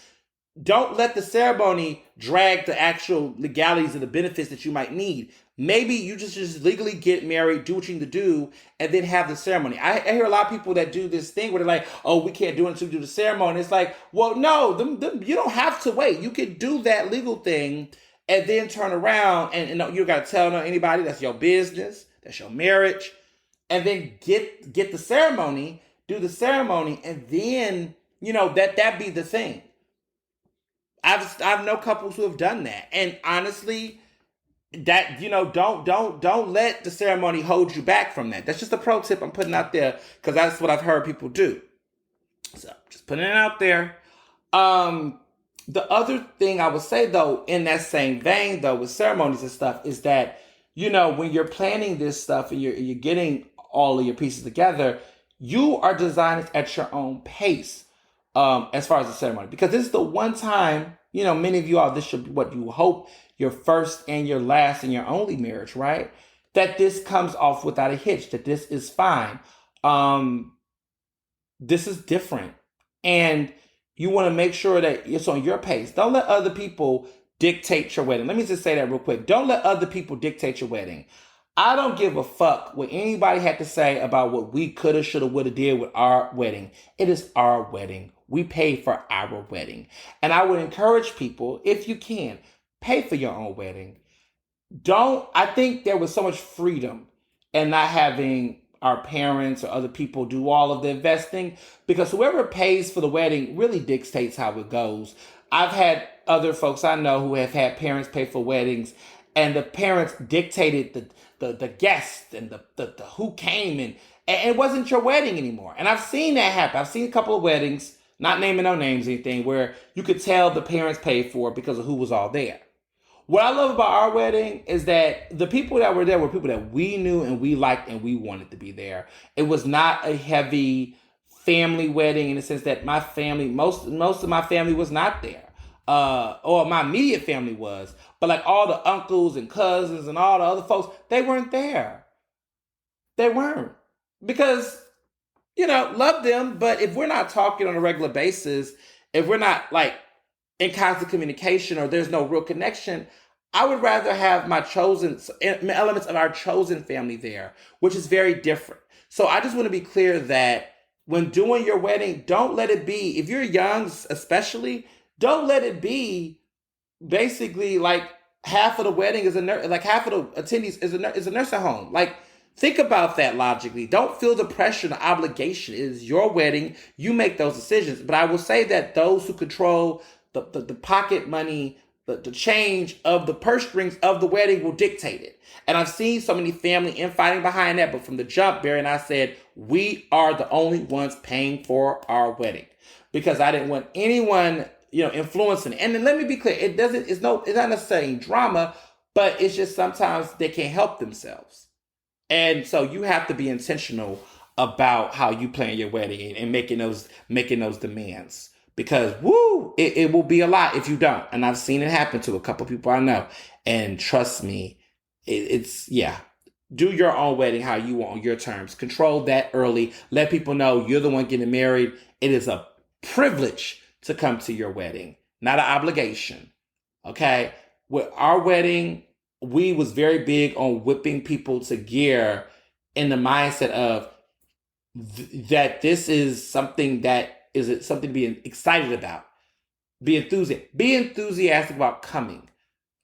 Don't let the ceremony drag the actual legalities of the benefits that you might need. Maybe you just legally get married, do what you need to do, and then have the ceremony. I hear a lot of people that do this thing where they're like, oh, we can't do it until we do the ceremony. It's like, well, no, you don't have to wait. You can do that legal thing and then turn around and you got to tell anybody. That's your business. That's your marriage. And then get the ceremony, do the ceremony, and then, that be the thing. I've known couples who have done that, and honestly, that don't let the ceremony hold you back from that. That's just a pro tip I'm putting out there because that's what I've heard people do. So just putting it out there. The other thing I would say though, in that same vein though, with ceremonies and stuff, is that when you're planning this stuff and you're getting all of your pieces together, you are designing at your own pace. As far as the ceremony, because this is the one time, many of you all, this should be what you hope your first and your last and your only marriage, right? That this comes off without a hitch, that this is fine. This is different. And you want to make sure that it's on your pace. Don't let other people dictate your wedding. Let me just say that real quick. Don't let other people dictate your wedding. I don't give a fuck what anybody had to say about what we coulda, shoulda, woulda did with our wedding. It is our wedding. We paid for our wedding. And I would encourage people, if you can, pay for your own wedding. I think there was so much freedom in not having our parents or other people do all of the investing, because whoever pays for the wedding really dictates how it goes. I've had other folks I know who have had parents pay for weddings, and the parents dictated the guests and the who came, and it wasn't your wedding anymore. And I've seen that happen. I've seen a couple of weddings, not naming no names or anything, where you could tell the parents paid for it because of who was all there. What I love about our wedding is that the people that were there were people that we knew and we liked and we wanted to be there. It was not a heavy family wedding in the sense that my family, most of my family was not there. Or my immediate family was. But like all the uncles and cousins and all the other folks, they weren't there. They weren't. Because, love them, but if we're not talking on a regular basis, if we're not like in constant communication or there's no real connection, I would rather have my chosen elements of our chosen family there, which is very different. So I just want to be clear that when doing your wedding, don't let it be, if you're young especially, don't let it be basically like half of the wedding is like half of the attendees is a nursing home. Like, think about that logically. Don't feel the pressure, the obligation. It is your wedding. You make those decisions. But I will say that those who control the pocket money, the change of the purse strings of the wedding will dictate it. And I've seen so many family infighting behind that. But from the jump, Barry and I said, we are the only ones paying for our wedding, because I didn't want anyone, influencing it. And then let me be clear, it's not necessarily drama, but it's just sometimes they can't help themselves. And so you have to be intentional about how you plan your wedding and making those demands. Because it will be a lot if you don't. And I've seen it happen to a couple people I know. And trust me, it's do your own wedding how you want on your terms. Control that early. Let people know you're the one getting married. It is a privilege to come to your wedding, not an obligation. Okay? With our wedding, we was very big on whipping people to gear in the mindset of that this is something something to be excited about. Be enthusiastic about coming.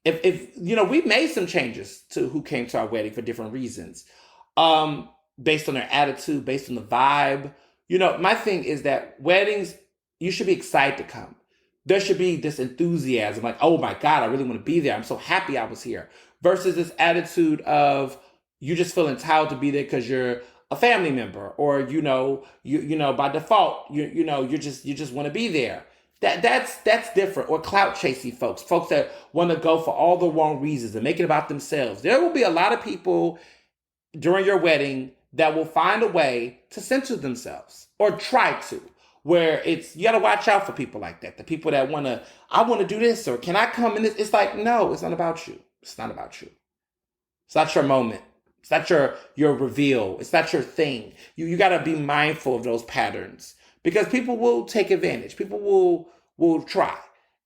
If we made some changes to who came to our wedding for different reasons, based on their attitude, based on the vibe. My thing is that weddings, you should be excited to come. There should be this enthusiasm, like, oh my God, I really want to be there. I'm so happy I was here. Versus this attitude of you just feel entitled to be there because you're a family member, or by default you just want to be there. That's different. Or clout chasing folks that want to go for all the wrong reasons and make it about themselves. There will be a lot of people during your wedding that will find a way to censor themselves, or try to, where you got to watch out for people like that. The people that I want to do this, or can I come in this? It's like, no, it's not about you. It's not about you. It's not your moment. It's not your reveal. It's not your thing. You got to be mindful of those patterns, because people will take advantage. People will try.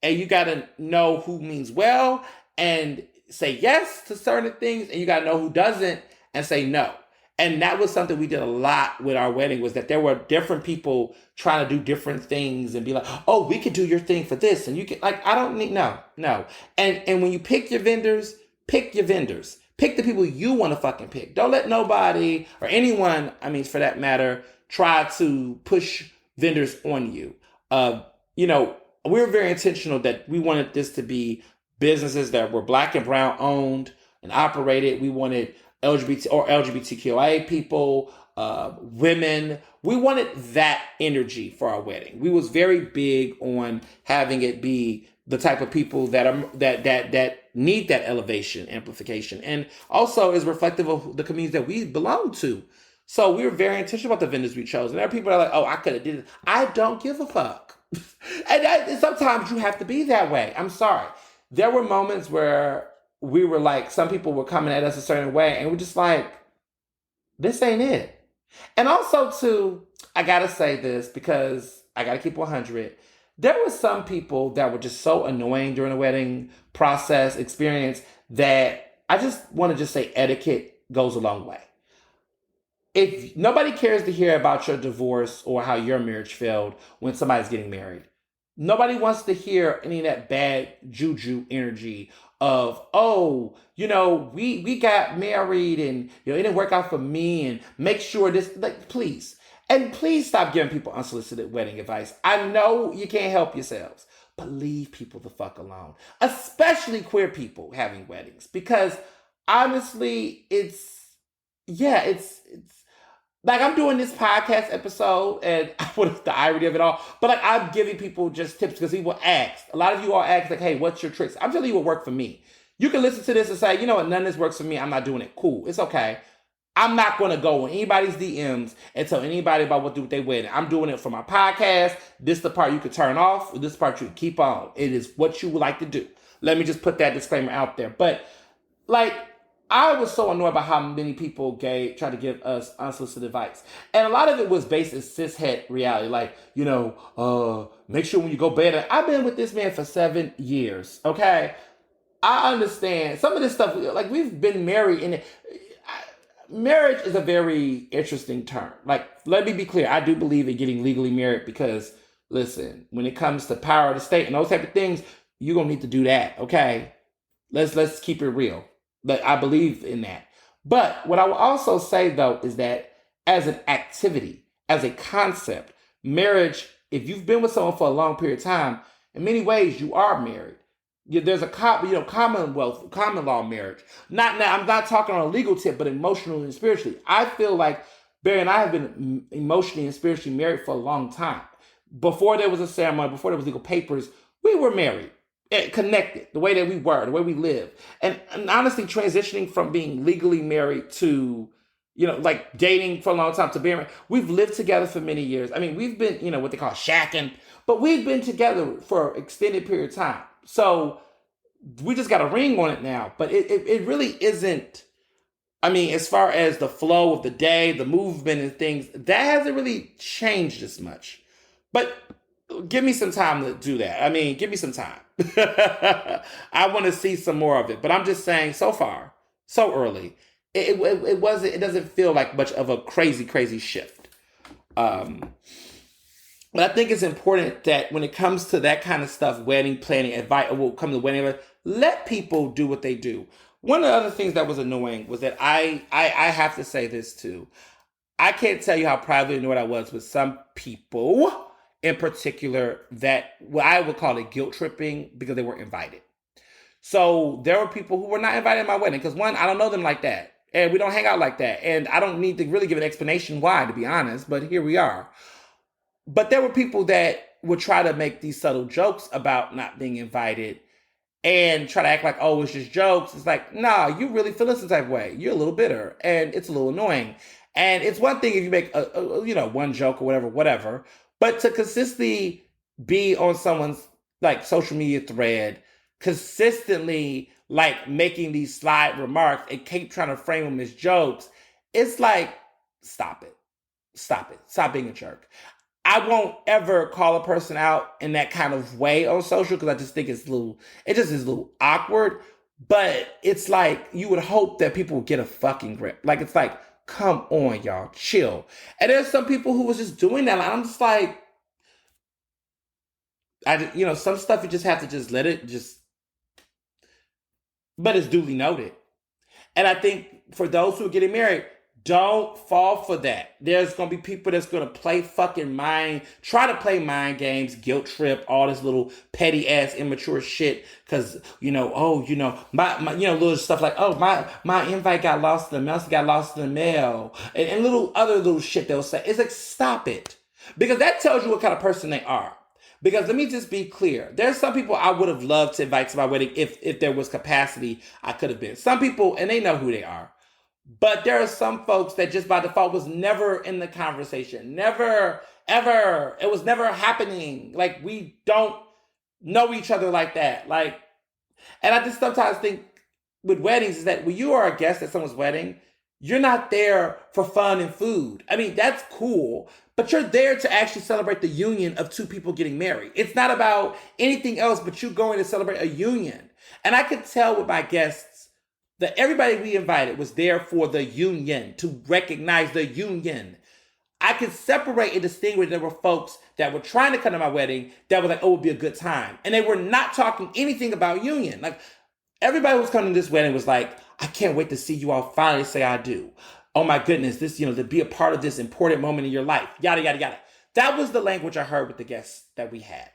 And you got to know who means well and say yes to certain things, and you got to know who doesn't and say no. And that was something we did a lot with our wedding, was that there were different people trying to do different things and be like, oh, we could do your thing for this. And you can, like, I don't need, no. And when you pick your vendors, pick your vendors. Pick the people you want to fucking pick. Don't let nobody or anyone, for that matter, try to push vendors on you. We were very intentional that we wanted this to be businesses that were Black and brown owned and operated. We wanted LGBTQIA people, women. We wanted that energy for our wedding. We was very big on having it be the type of people that need that elevation, amplification, and also is reflective of the communities that we belong to. So we were very intentional about the vendors we chose. And there are people that are like, oh, I could have did it. I don't give a fuck. and sometimes you have to be that way. I'm sorry. There were moments where we were like, some people were coming at us a certain way, and we're just like, this ain't it. And also, too, I got to say this because I got to keep 100. There were some people that were just so annoying during the wedding process experience that I just want to just say etiquette goes a long way. If nobody cares to hear about your divorce or how your marriage failed when somebody's getting married, nobody wants to hear any of that bad juju energy of, oh, we got married and it didn't work out for me, and make sure this, like, please. And please stop giving people unsolicited wedding advice. I know you can't help yourselves, but leave people the fuck alone. Especially queer people having weddings. Because honestly, it's like, I'm doing this podcast episode, and what is the irony of it all? But like, I'm giving people just tips because people ask. A lot of you all ask, like, hey, what's your tricks? I'm telling you what worked for me. You can listen to this and say, you know what, none of this works for me. I'm not doing it. Cool. It's okay. I'm not going to go in anybody's DMs and tell anybody about what to do with their wedding. I'm doing it for my podcast. This is the part you can turn off. This part you can keep on. It is what you would like to do. Let me just put that disclaimer out there. But like, I was so annoyed by how many people tried to give us unsolicited advice. And a lot of it was based in cishet reality. Like, make sure when you go bed. I've been with this man for 7 years. Okay. I understand some of this stuff. Like, we've been married, and marriage is a very interesting term. Like, let me be clear. I do believe in getting legally married because, listen, when it comes to power of the state and those type of things, you're gonna need to do that. Okay, let's keep it real. But I believe in that. But what I will also say though is that as an activity, as a concept, marriage, if you've been with someone for a long period of time, in many ways you are married. There's a commonwealth, common law marriage. Not now. I'm not talking on a legal tip, but emotionally and spiritually. I feel like Barry and I have been emotionally and spiritually married for a long time. Before there was a ceremony, before there was legal papers, we were married, connected, the way that we were, the way we lived. And honestly, transitioning from being legally married to, like dating for a long time to being married, we've lived together for many years. I mean, we've been, what they call shacking, but we've been together for an extended period of time. So we just got a ring on it now, but it really isn't. I mean, as far as the flow of the day, the movement and things, that hasn't really changed as much. But give me some time to do that. I mean, give me some time. I want to see some more of it. But I'm just saying, so far, so early, it wasn't. It doesn't feel like much of a crazy shift. But I think it's important that when it comes to that kind of stuff, wedding planning, will come to wedding, let people do what they do. One of the other things that was annoying was that I have to say this too. I can't tell you how privately annoyed I was with some people in particular that what I would call it guilt tripping because they weren't invited. So there were people who were not invited to my wedding because one, I don't know them like that. And we don't hang out like that. And I don't need to really give an explanation why, to be honest, but here we are. But there were people that would try to make these subtle jokes about not being invited and try to act like, oh, it's just jokes. It's like, nah, you really feel this type of way. You're a little bitter and it's a little annoying. And it's one thing if you make one joke or whatever, but to consistently be on someone's like social media thread, consistently like making these sly remarks and keep trying to frame them as jokes, it's like, stop it. Stop being a jerk. I won't ever call a person out in that kind of way on social because I just think it just is a little awkward. But it's like you would hope that people would get a fucking grip. Like it's like, come on, y'all, chill. And there's some people who was just doing that. And I'm just like, some stuff you just have to just let it but it's duly noted. And I think for those who are getting married, don't fall for that. There's going to be people that's going to try to play mind games, guilt trip, all this little petty ass immature shit. Cause, my little stuff like, oh, my invite got lost in the mail, and little other little shit they'll say. It's like, stop it. Because that tells you what kind of person they are. Because let me just be clear. There's some people I would have loved to invite to my wedding if there was capacity, I could have been. Some people, and they know who they are. But there are some folks that just by default was never in the conversation. Never, ever. It was never happening. Like, we don't know each other like that. Like, and I just sometimes think with weddings is that when you are a guest at someone's wedding, you're not there for fun and food. I mean, that's cool, but you're there to actually celebrate the union of two people getting married. It's not about anything else but you going to celebrate a union. And I could tell with my guests that everybody we invited was there for the union, to recognize the union. I could separate and distinguish. There were folks that were trying to come to my wedding that were like, oh, it would be a good time. And they were not talking anything about union. Like, everybody who was coming to this wedding was like, I can't wait to see you all finally say I do. Oh my goodness, this, to be a part of this important moment in your life. Yada, yada, yada. That was the language I heard with the guests that we had.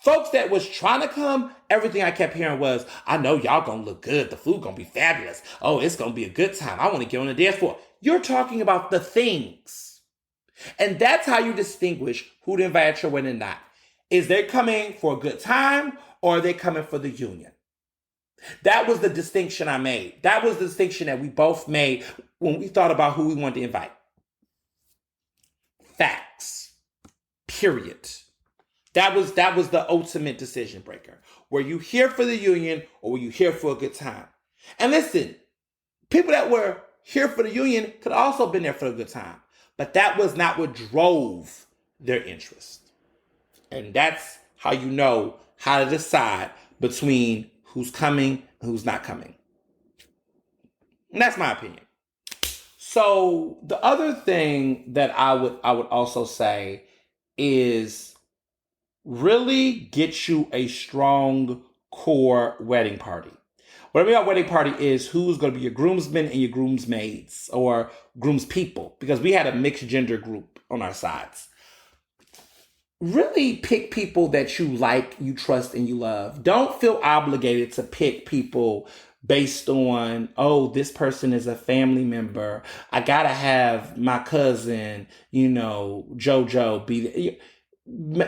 Folks that was trying to come, everything I kept hearing was, I know y'all gonna look good. The food gonna be fabulous. Oh, it's gonna be a good time. I want to get on the dance floor. You're talking about the things. And that's how you distinguish who to invite at your wedding and not. Is they coming for a good time or are they coming for the union? That was the distinction I made. That was the distinction that we both made when we thought about who we wanted to invite. Facts. Period. That was the ultimate decision breaker. Were you here for the union or were you here for a good time? And listen, people that were here for the union could also have been there for a good time. But that was not what drove their interest. And that's how you know how to decide between who's coming and who's not coming. And that's my opinion. So the other thing that I would also say is really get you a strong core wedding party. What I mean by wedding party is who's going to be your groomsmen and your groomsmaids or groomspeople, because we had a mixed gender group on our sides. Really pick people that you like, you trust, and you love. Don't feel obligated to pick people based on, oh, this person is a family member. I gotta have my cousin, JoJo be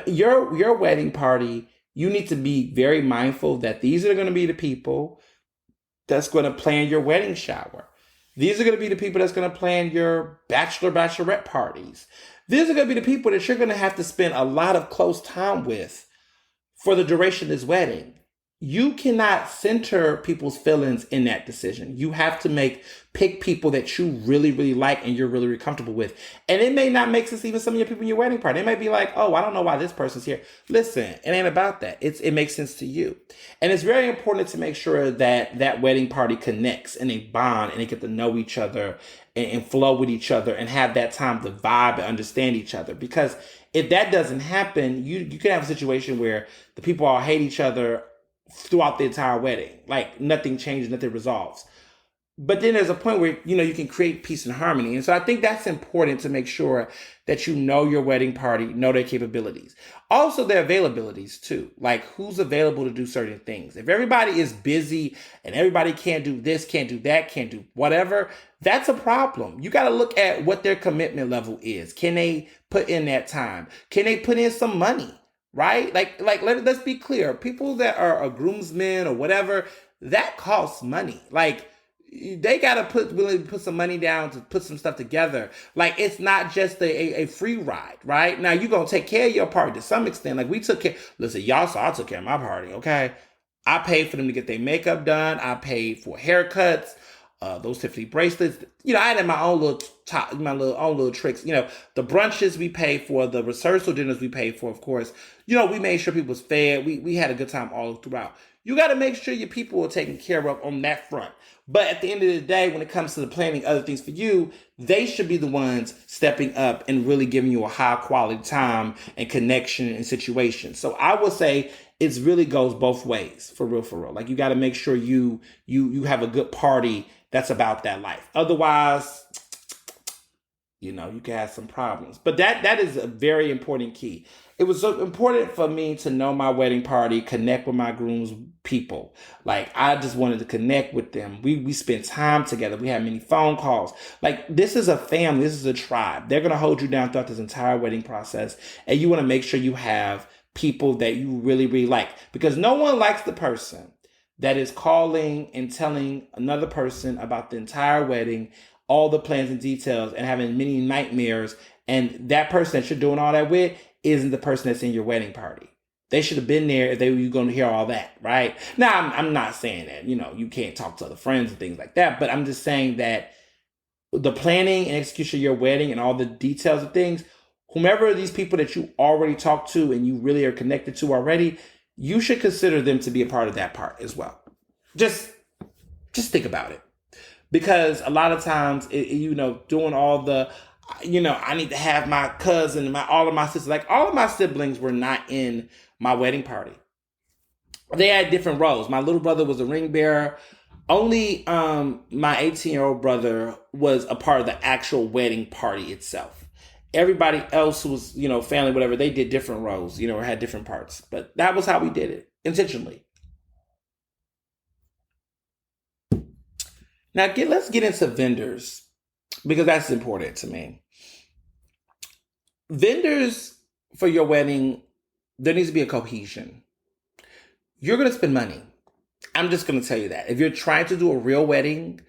your wedding party. You need to be very mindful that these are going to be the people that's going to plan your wedding shower. These are going to be the people that's going to plan your bachelorette parties. These are going to be the people that you're going to have to spend a lot of close time with for the duration of this wedding. You cannot center people's feelings in that decision. You have to pick people that you really, really like and you're really, really comfortable with. And it may not make sense even some of your people in your wedding party. They may be like, oh, I don't know why this person's here. Listen, it ain't about that. It makes sense to you. And it's very important to make sure that that wedding party connects and they bond and they get to know each other and flow with each other and have that time to vibe and understand each other. Because if that doesn't happen, you can have a situation where the people all hate each other throughout the entire wedding. Like nothing changes, nothing resolves. But then there's a point where, you can create peace and harmony. And so I think that's important to make sure that you know your wedding party, know their capabilities. Also their availabilities too. Like who's available to do certain things. If everybody is busy and everybody can't do this, can't do that, can't do whatever, that's a problem. You got to look at what their commitment level is. Can they put in that time? Can they put in some money? Right? Let's be clear. People that are a groomsmen or whatever, that costs money. Like they gotta put some money down to put some stuff together. Like it's not just a free ride, right? Now you gonna take care of your party to some extent. Like we took care. Listen, y'all saw I took care of my party. Okay, I paid for them to get their makeup done. I paid for haircuts. Those Tiffany bracelets. I had my own little own little tricks. The brunches we paid for, the rehearsal dinners we paid for, of course. We made sure people was fed. We had a good time all throughout. You got to make sure your people are taken care of on that front. But at the end of the day, when it comes to the planning other things for you, they should be the ones stepping up and really giving you a high quality time and connection and situation. So I would say it really goes both ways, for real, for real. Like you got to make sure you have a good party that's about that life. Otherwise, you can have some problems. But that is a very important key. It was so important for me to know my wedding party, connect with my groom's people. Like I just wanted to connect with them. We spent time together. We had many phone calls. Like this is a family. This is a tribe. They're going to hold you down throughout this entire wedding process. And you want to make sure you have people that you really, really like. Because no one likes the person that is calling and telling another person about the entire wedding, all the plans and details, and having many nightmares. And that person that you're doing all that with isn't the person that's in your wedding party. They should have been there if they were going to hear all that, right? Now, I'm not saying that, you can't talk to other friends and things like that, but I'm just saying that the planning and execution of your wedding and all the details of things, whomever these people that you already talked to and you really are connected to already, you should consider them to be a part of that part as well. Just think about it. Because a lot of times, doing all the, I need to have my cousin and all of my sisters. Like all of my siblings were not in my wedding party. They had different roles. My little brother was a ring bearer. Only my 18-year-old brother was a part of the actual wedding party itself. Everybody else who was, family, whatever, they did different roles, or had different parts. But that was how we did it, intentionally. Now, let's get into vendors, because that's important to me. Vendors for your wedding, there needs to be a cohesion. You're going to spend money. I'm just going to tell you that. If you're trying to do a real wedding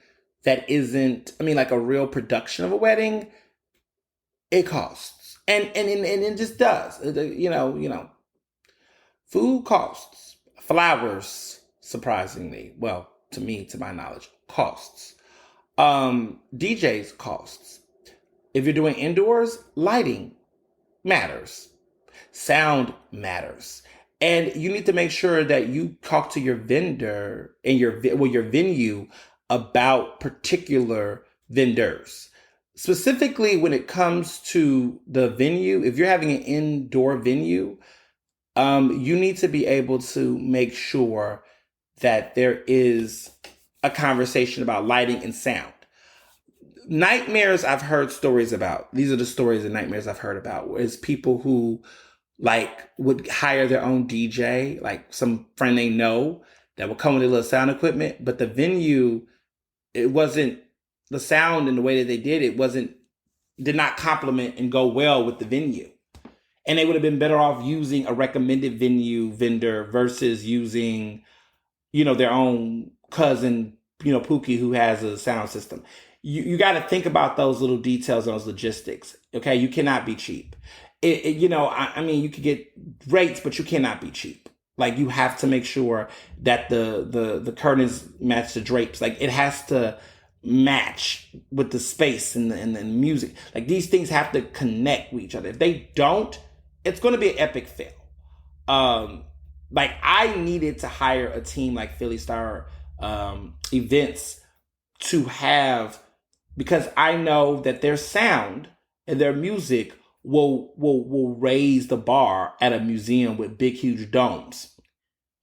that isn't, like a real production of a wedding, it costs. And it just does. Food costs. Flowers, surprisingly, well, to me, to my knowledge, costs. DJs costs. If you're doing indoors, lighting matters. Sound matters. And you need to make sure that you talk to your vendor and your venue about particular vendors. specifically when it comes to the venue, if you're having an indoor venue, you need to be able to make sure that there is a conversation about lighting and sound. Nightmares I've heard stories about. These are the stories and nightmares I've heard about. Is people who like would hire their own DJ, like some friend they know that would come with a little sound equipment, but the venue, it wasn't the sound and the way that they did it wasn't did not complement and go well with the venue. And they would have been better off using a recommended venue vendor versus using, their own cousin, Pookie, who has a sound system. You got to think about those little details, those logistics. Okay, you cannot be cheap. I mean, you could get rates, but you cannot be cheap. Like you have to make sure that the curtains match the drapes. Like it has to match with the space and the music. Like these things have to connect with each other. If they don't, it's going to be an epic fail. Like I needed to hire a team like Philly Star Events to have, because I know that their sound and their music will raise the bar at a museum with big huge domes.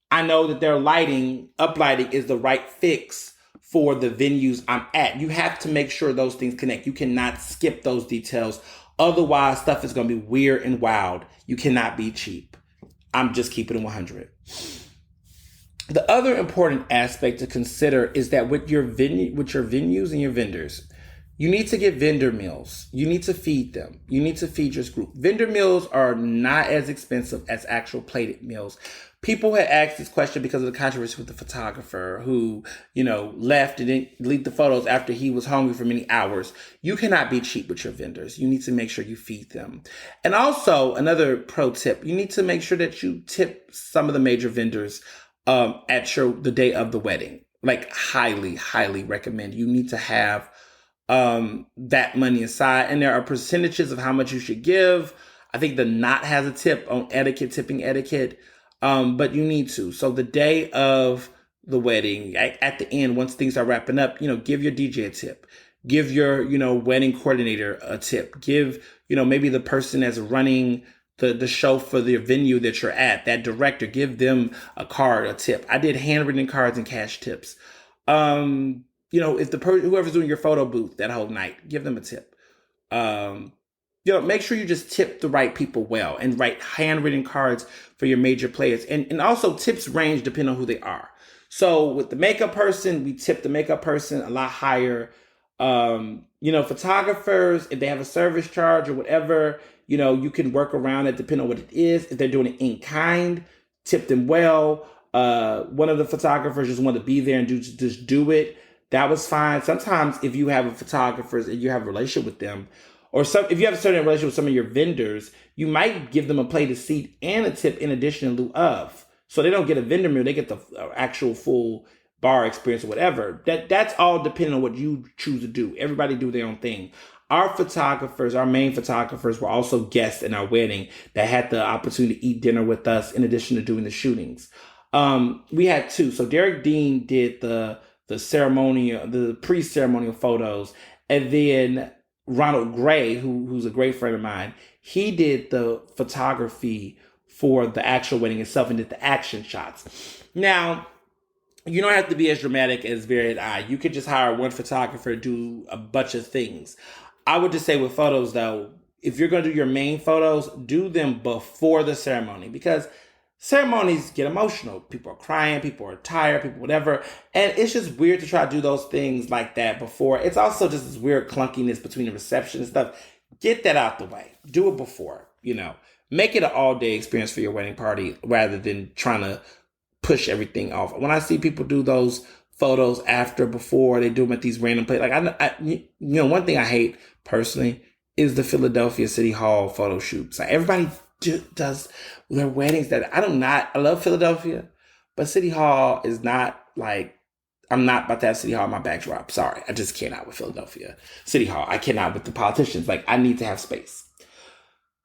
I know that their uplighting is the right fix for the venues I'm at. You have to make sure those things connect. You cannot skip those details. Otherwise, stuff is going to be weird and wild. You cannot be cheap. I'm just keeping it 100. The other important aspect to consider is that with your venues and your vendors, you need to get vendor meals. You need to feed them. You need to feed your group. Vendor meals are not as expensive as actual plated meals. People had asked this question because of the controversy with the photographer who, left and didn't delete the photos after he was hungry for many hours. You cannot be cheap with your vendors. You need to make sure you feed them. And also, another pro tip, you need to make sure that you tip some of the major vendors at the day of the wedding. Like highly, highly recommend. You need to have that money aside. And there are percentages of how much you should give. I think the Knot has a tip on tipping etiquette. But you need to. So the day of the wedding, at the end, once things are wrapping up, give your DJ a tip. Give your, wedding coordinator a tip. Give, maybe the person that's running the show for the venue that you're at, that director, give them a tip. I did handwritten cards and cash tips. If whoever's doing your photo booth that whole night, give them a tip. Make sure you just tip the right people well and write handwritten cards for your major players. And also tips range depending on who they are. So with the makeup person, we tip the makeup person a lot higher. Photographers, if they have a service charge or whatever, you can work around it depending on what it is. If they're doing it in kind, tip them well. One of the photographers just want to be there and just do it. That was fine. Sometimes if you have a photographer and you have a relationship with them, or if you have a certain relationship with some of your vendors, you might give them a plated seat and a tip in addition in lieu of. So they don't get a vendor meal, they get the actual full bar experience or whatever. That's all depending on what you choose to do. Everybody do their own thing. Our main photographers were also guests in our wedding that had the opportunity to eat dinner with us in addition to doing the shootings. We had two. So Derek Dean did the ceremonial, the pre-ceremonial photos, and then Ronald Gray, who's a great friend of mine, he did the photography for the actual wedding itself and did the action shots. Now, you don't have to be as dramatic as Barry and I. You could just hire one photographer to do a bunch of things. I would just say with photos, though, if you're going to do your main photos, do them before the ceremony, because ceremonies get emotional. People are crying, people are tired, people whatever. And it's just weird to try to do those things like that before. It's also just this weird clunkiness between the reception and stuff. Get that out the way. Do it before, Make it an all-day experience for your wedding party rather than trying to push everything off. When I see people do those photos before, they do them at these random places. Like, one thing I hate personally is the Philadelphia City Hall photo shoots. Like everybody does their weddings I love Philadelphia, but City Hall is not like, I'm not about to have City Hall in my backdrop. Sorry. I just cannot with Philadelphia City Hall. I cannot with the politicians. Like I need to have space.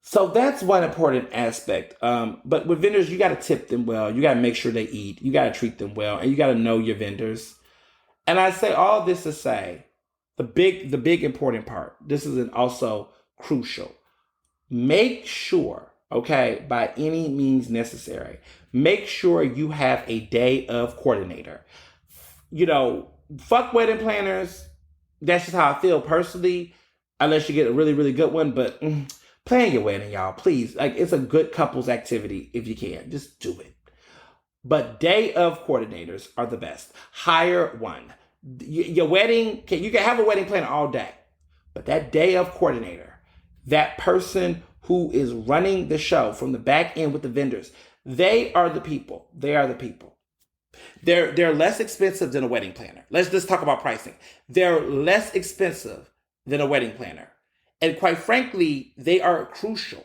So that's one important aspect. But with vendors, you got to tip them well. You got to make sure they eat. You got to treat them well, and you got to know your vendors. And I say all this to say, The big important part. This is also crucial. Make sure, okay, by any means necessary, make sure you have a day of coordinator. You know, fuck wedding planners. That's just how I feel personally, unless you get a really, really good one. But plan your wedding, y'all. Please. Like, it's a good couples activity if you can. Just do it. But day of coordinators are the best. Hire one. Your wedding, you can have a wedding planner all day, but that day of coordinator, that person who is running the show from the back end with the vendors, they are the people. They are the people. They're less expensive than a wedding planner. Let's just talk about pricing. They're less expensive than a wedding planner. And quite frankly, they are crucial.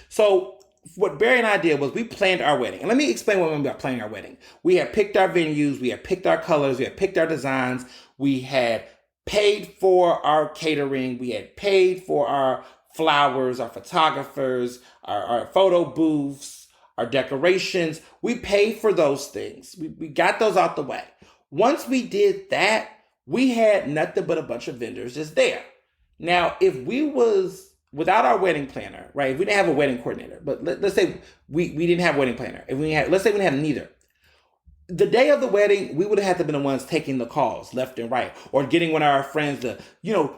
So what Barry and I did was we planned our wedding. And let me explain what I mean by planning our wedding. We had picked our venues, we had picked our colors, we had picked our designs, we had paid for our catering, we had paid for our flowers, our photographers, our photo booths, our decorations. We paid for those things. We got those out the way. Once we did that, we had nothing but a bunch of vendors just there. Now, if we was without our wedding planner, right? If we didn't have a wedding coordinator, but let's say we didn't have a wedding planner. If we had, let's say we didn't have neither. The day of the wedding, we would have had to be the ones taking the calls left and right, or getting one of our friends to,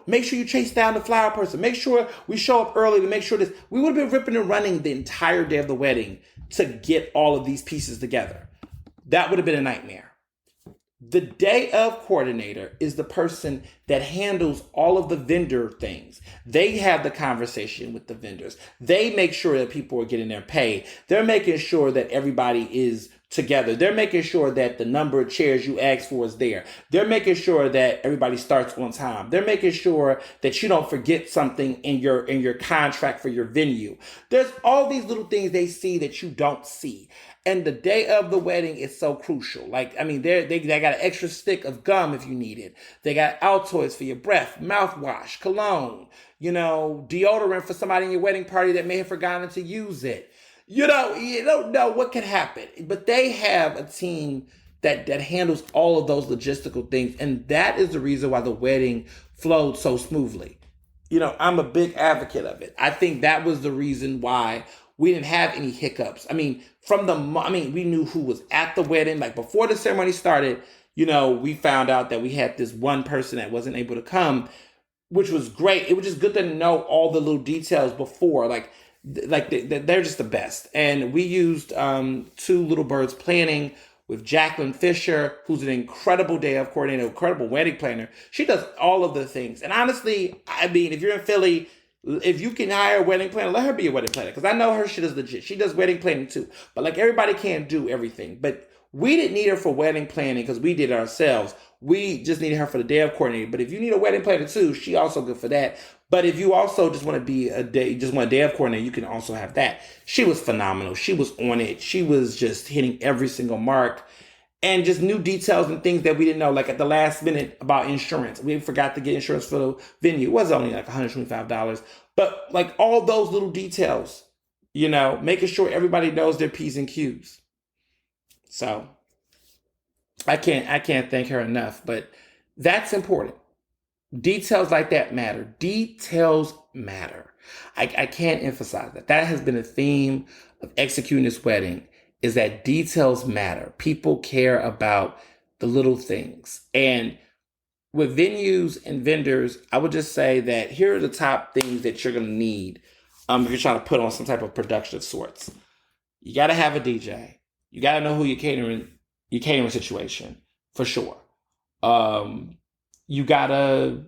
make sure you chase down the flower person. Make sure we show up early to make sure this. We would have been ripping and running the entire day of the wedding to get all of these pieces together. That would have been a nightmare. The day of coordinator is the person that handles all of the vendor things. They have the conversation with the vendors. They make sure that people are getting their pay. They're making sure that everybody is together. They're making sure that the number of chairs you ask for is there. They're making sure that everybody starts on time. They're making sure that you don't forget something in your contract for your venue. There's all these little things they see that you don't see. And the day of the wedding is so crucial. Like, I mean, they got an extra stick of gum if you need it. They got Altoids for your breath, mouthwash, cologne, deodorant for somebody in your wedding party that may have forgotten to use it. You don't know what can happen. But they have a team that handles all of those logistical things. And that is the reason why the wedding flowed so smoothly. I'm a big advocate of it. I think that was the reason why we didn't have any hiccups. I mean, we knew who was at the wedding. Like, before the ceremony started, we found out that we had this one person that wasn't able to come, which was great. It was just good to know all the little details before. They're just the best. And we used Two Little Birds Planning with Jacqueline Fisher, who's an incredible day of coordinator, incredible wedding planner. She does all of the things. And honestly, I mean, if you're in Philly, if you can hire a wedding planner, let her be a wedding planner. Because I know her shit is legit. She does wedding planning too. But like, everybody can't do everything. But we didn't need her for wedding planning because we did it ourselves. We just needed her for the day of coordinating. But if you need a wedding planner too, she also good for that. But if you also just want to be a day of coordinator, you can also have that. She was phenomenal. She was on it. She was just hitting every single mark. And just new details and things that we didn't know, like at the last minute about insurance. We forgot to get insurance for the venue. It was only like $125. But like, all those little details, making sure everybody knows their P's and Q's. So I can't thank her enough, but that's important. Details like that matter. Details matter. I can't emphasize that. That has been a theme of executing this wedding, is that details matter. People care about the little things. And with venues and vendors, I would just say that here are the top things that you're going to need if you're trying to put on some type of production of sorts. You got to have a DJ. You got to know who your catering situation, for sure. You got to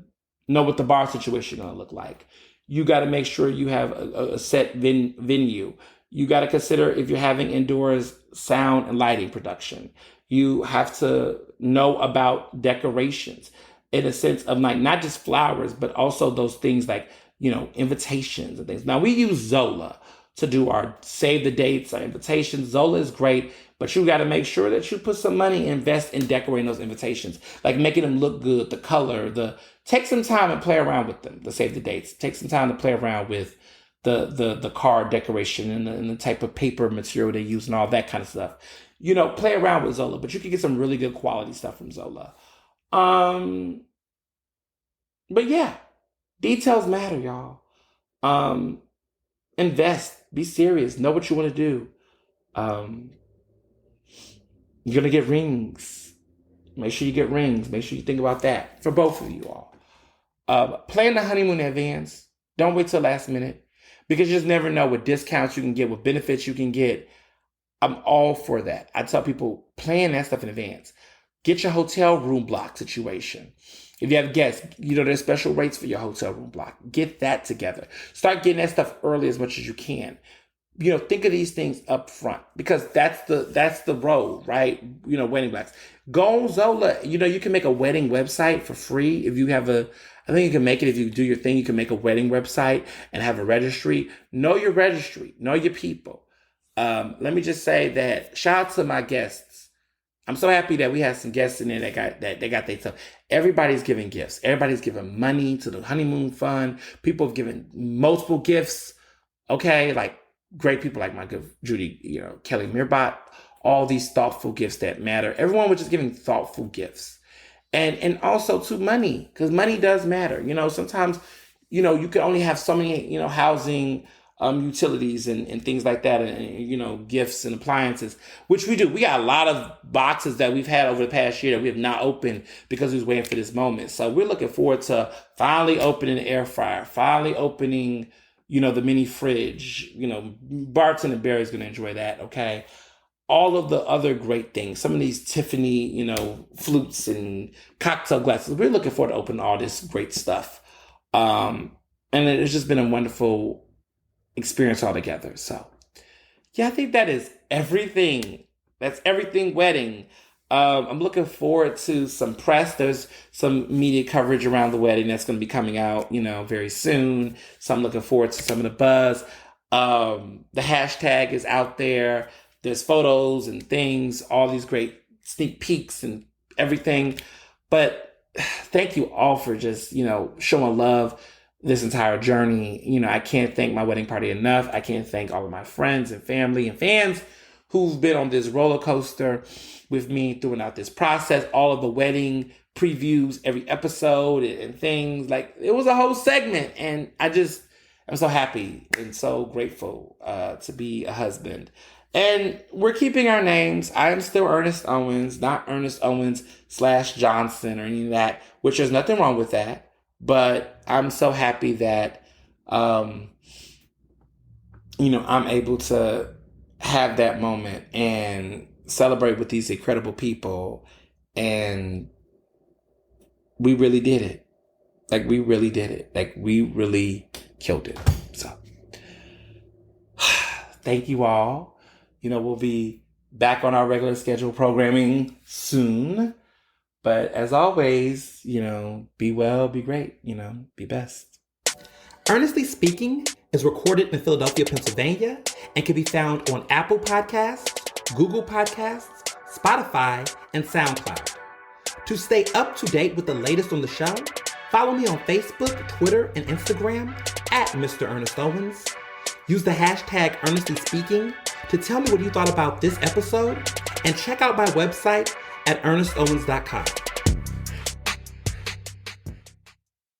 know what the bar situation is going to look like. You got to make sure you have a set venue. You got to consider if you're having indoors sound and lighting production. You have to know about decorations in a sense of like not just flowers, but also those things like, invitations and things. Now, we use Zola to do our save the dates, our invitations. Zola is great, but you got to make sure that you put some money, invest in decorating those invitations, like making them look good, the color, take some time and play around with them, the save the dates. Take some time to play around with the card decoration and the type of paper material they use and all that kind of stuff. Play around with Zola, but you can get some really good quality stuff from Zola. But yeah, details matter, y'all. Um, Invest, be serious, know what you want to do. Um, you're gonna get rings. Make sure you get rings. Make sure you think about that for both of you all. Plan the honeymoon in advance. Don't wait till last minute because you just never know what discounts you can get, what benefits you can get. I'm all for that. I tell people plan that stuff in advance. Get your hotel room block situation. If you have guests, there's special rates for your hotel room block. Get that together. Start getting that stuff early as much as you can. Think of these things up front because that's the road, right? Wedding blocks. Go on Zola. You can make a wedding website for free if you have I think you can make it if you do your thing. You can make a wedding website and have a registry. Know your registry. Know your people. Let me just say that shout out to my guests. I'm so happy that we had some guests in there that got their stuff. Everybody's giving gifts. Everybody's giving money to the honeymoon fund. People have given multiple gifts. Okay, like great people like my good Judy, Kelly Mirbot. All these thoughtful gifts that matter. Everyone was just giving thoughtful gifts, and also to money because money does matter. Sometimes you can only have so many housing. Utilities and things like that, and gifts and appliances, which we do. We got a lot of boxes that we've had over the past year that we have not opened because we was waiting for this moment. So we're looking forward to finally opening the air fryer, finally opening, the mini fridge. Barton and Barry's going to enjoy that. Okay. All of the other great things, some of these Tiffany, flutes and cocktail glasses. We're looking forward to opening all this great stuff. And it's just been a wonderful experience altogether. So yeah, I think that is everything. That's everything wedding. I'm looking forward to some press. There's some media coverage around the wedding that's going to be coming out, very soon. So I'm looking forward to some of the buzz. The hashtag is out there. There's photos and things, all these great sneak peeks and everything. But thank you all for just, showing love this entire journey. I can't thank my wedding party enough. I can't thank all of my friends and family and fans who've been on this roller coaster with me throughout this process, all of the wedding previews, every episode and things. Like, it was a whole segment, and I'm so happy and so grateful to be a husband. And we're keeping our names. I am still Ernest Owens, not Ernest Owens /Johnson or any of that, which there's nothing wrong with that. But I'm so happy that, I'm able to have that moment and celebrate with these incredible people. And we really did it. Like, we really did it. Like, we really killed it. So, thank you all. We'll be back on our regular schedule programming soon. But as always, be well, be great, be best. Ernestly Speaking is recorded in Philadelphia, Pennsylvania, and can be found on Apple Podcasts, Google Podcasts, Spotify, and SoundCloud. To stay up to date with the latest on the show, follow me on Facebook, Twitter, and Instagram at Mr. Ernest Owens. Use the hashtag Ernestly Speaking to tell me what you thought about this episode, and check out my website at ernestowens.com.